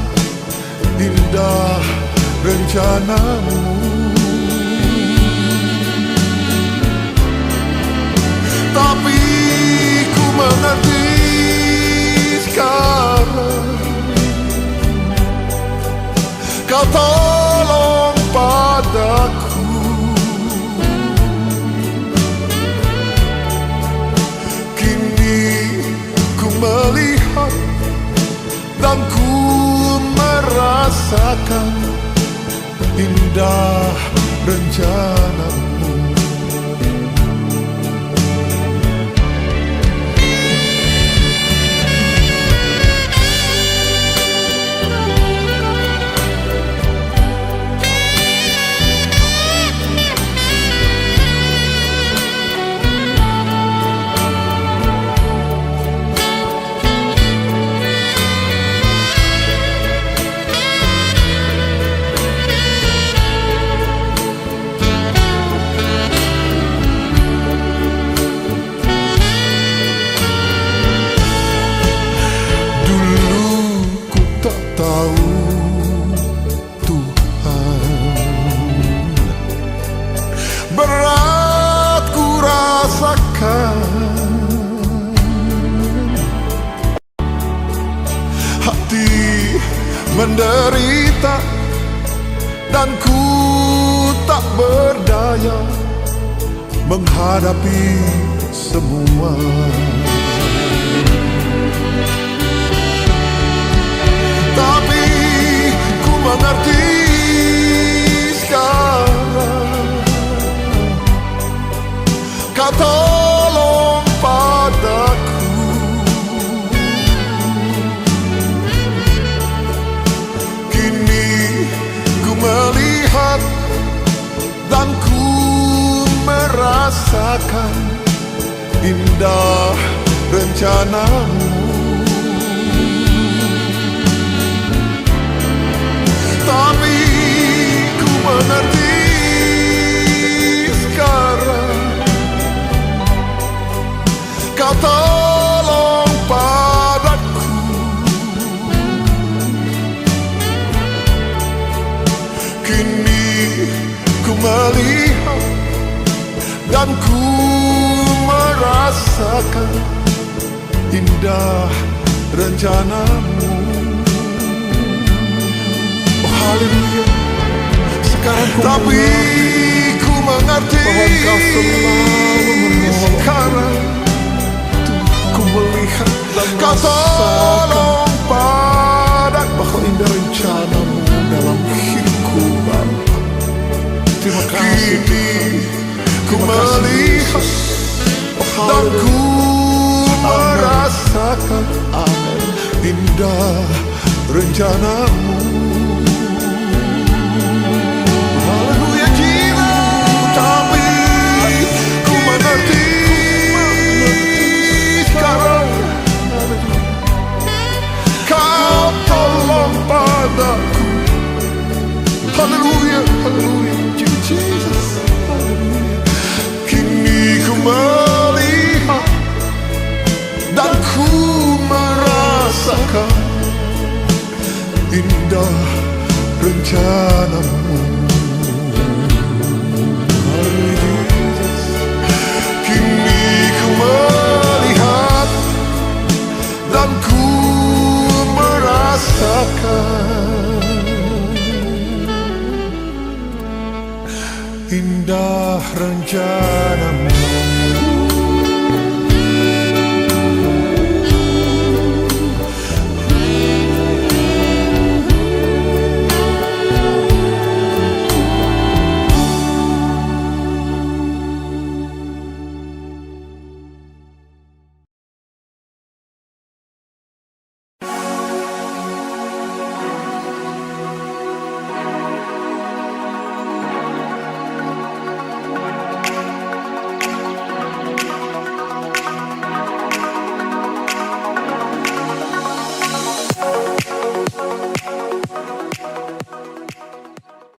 indah rencanamu. Tapi ku mengerti sekarang, Kau tolong padaku. Kini ku melihat dan ku merasakan indah rencanamu. Berat ku rasakan, hati menderita dan ku tak berdaya menghadapi semua. Tapi ku mengerti sekarang, Kau tolong padaku. Kini ku melihat dan ku merasakan indah rencanamu. Tapi ku mengerti sekarang, Kau tolong padaku. Kini ku merasakan indah rencanamu. Oh haleluya. Sekarang tapi ku mengerti bahwa Kau selalu menolong. Sekarang ku melihat Kau tolong padat bahwa indah rencanamu dalam hidupku Bapa. Terima kasih Tuhan. Ku melihat dan ku merasakan indah rencanamu. Haleluya jiwa, tapi ku mengerti sekarang Kau tolong padaku. Haleluya, haleluya, Jesus. Kini ku melihat dan ku merasakan indah rencanamu. Haleluya, Jesus. Kini ku melihat dan ku merasakan indah rencanamu.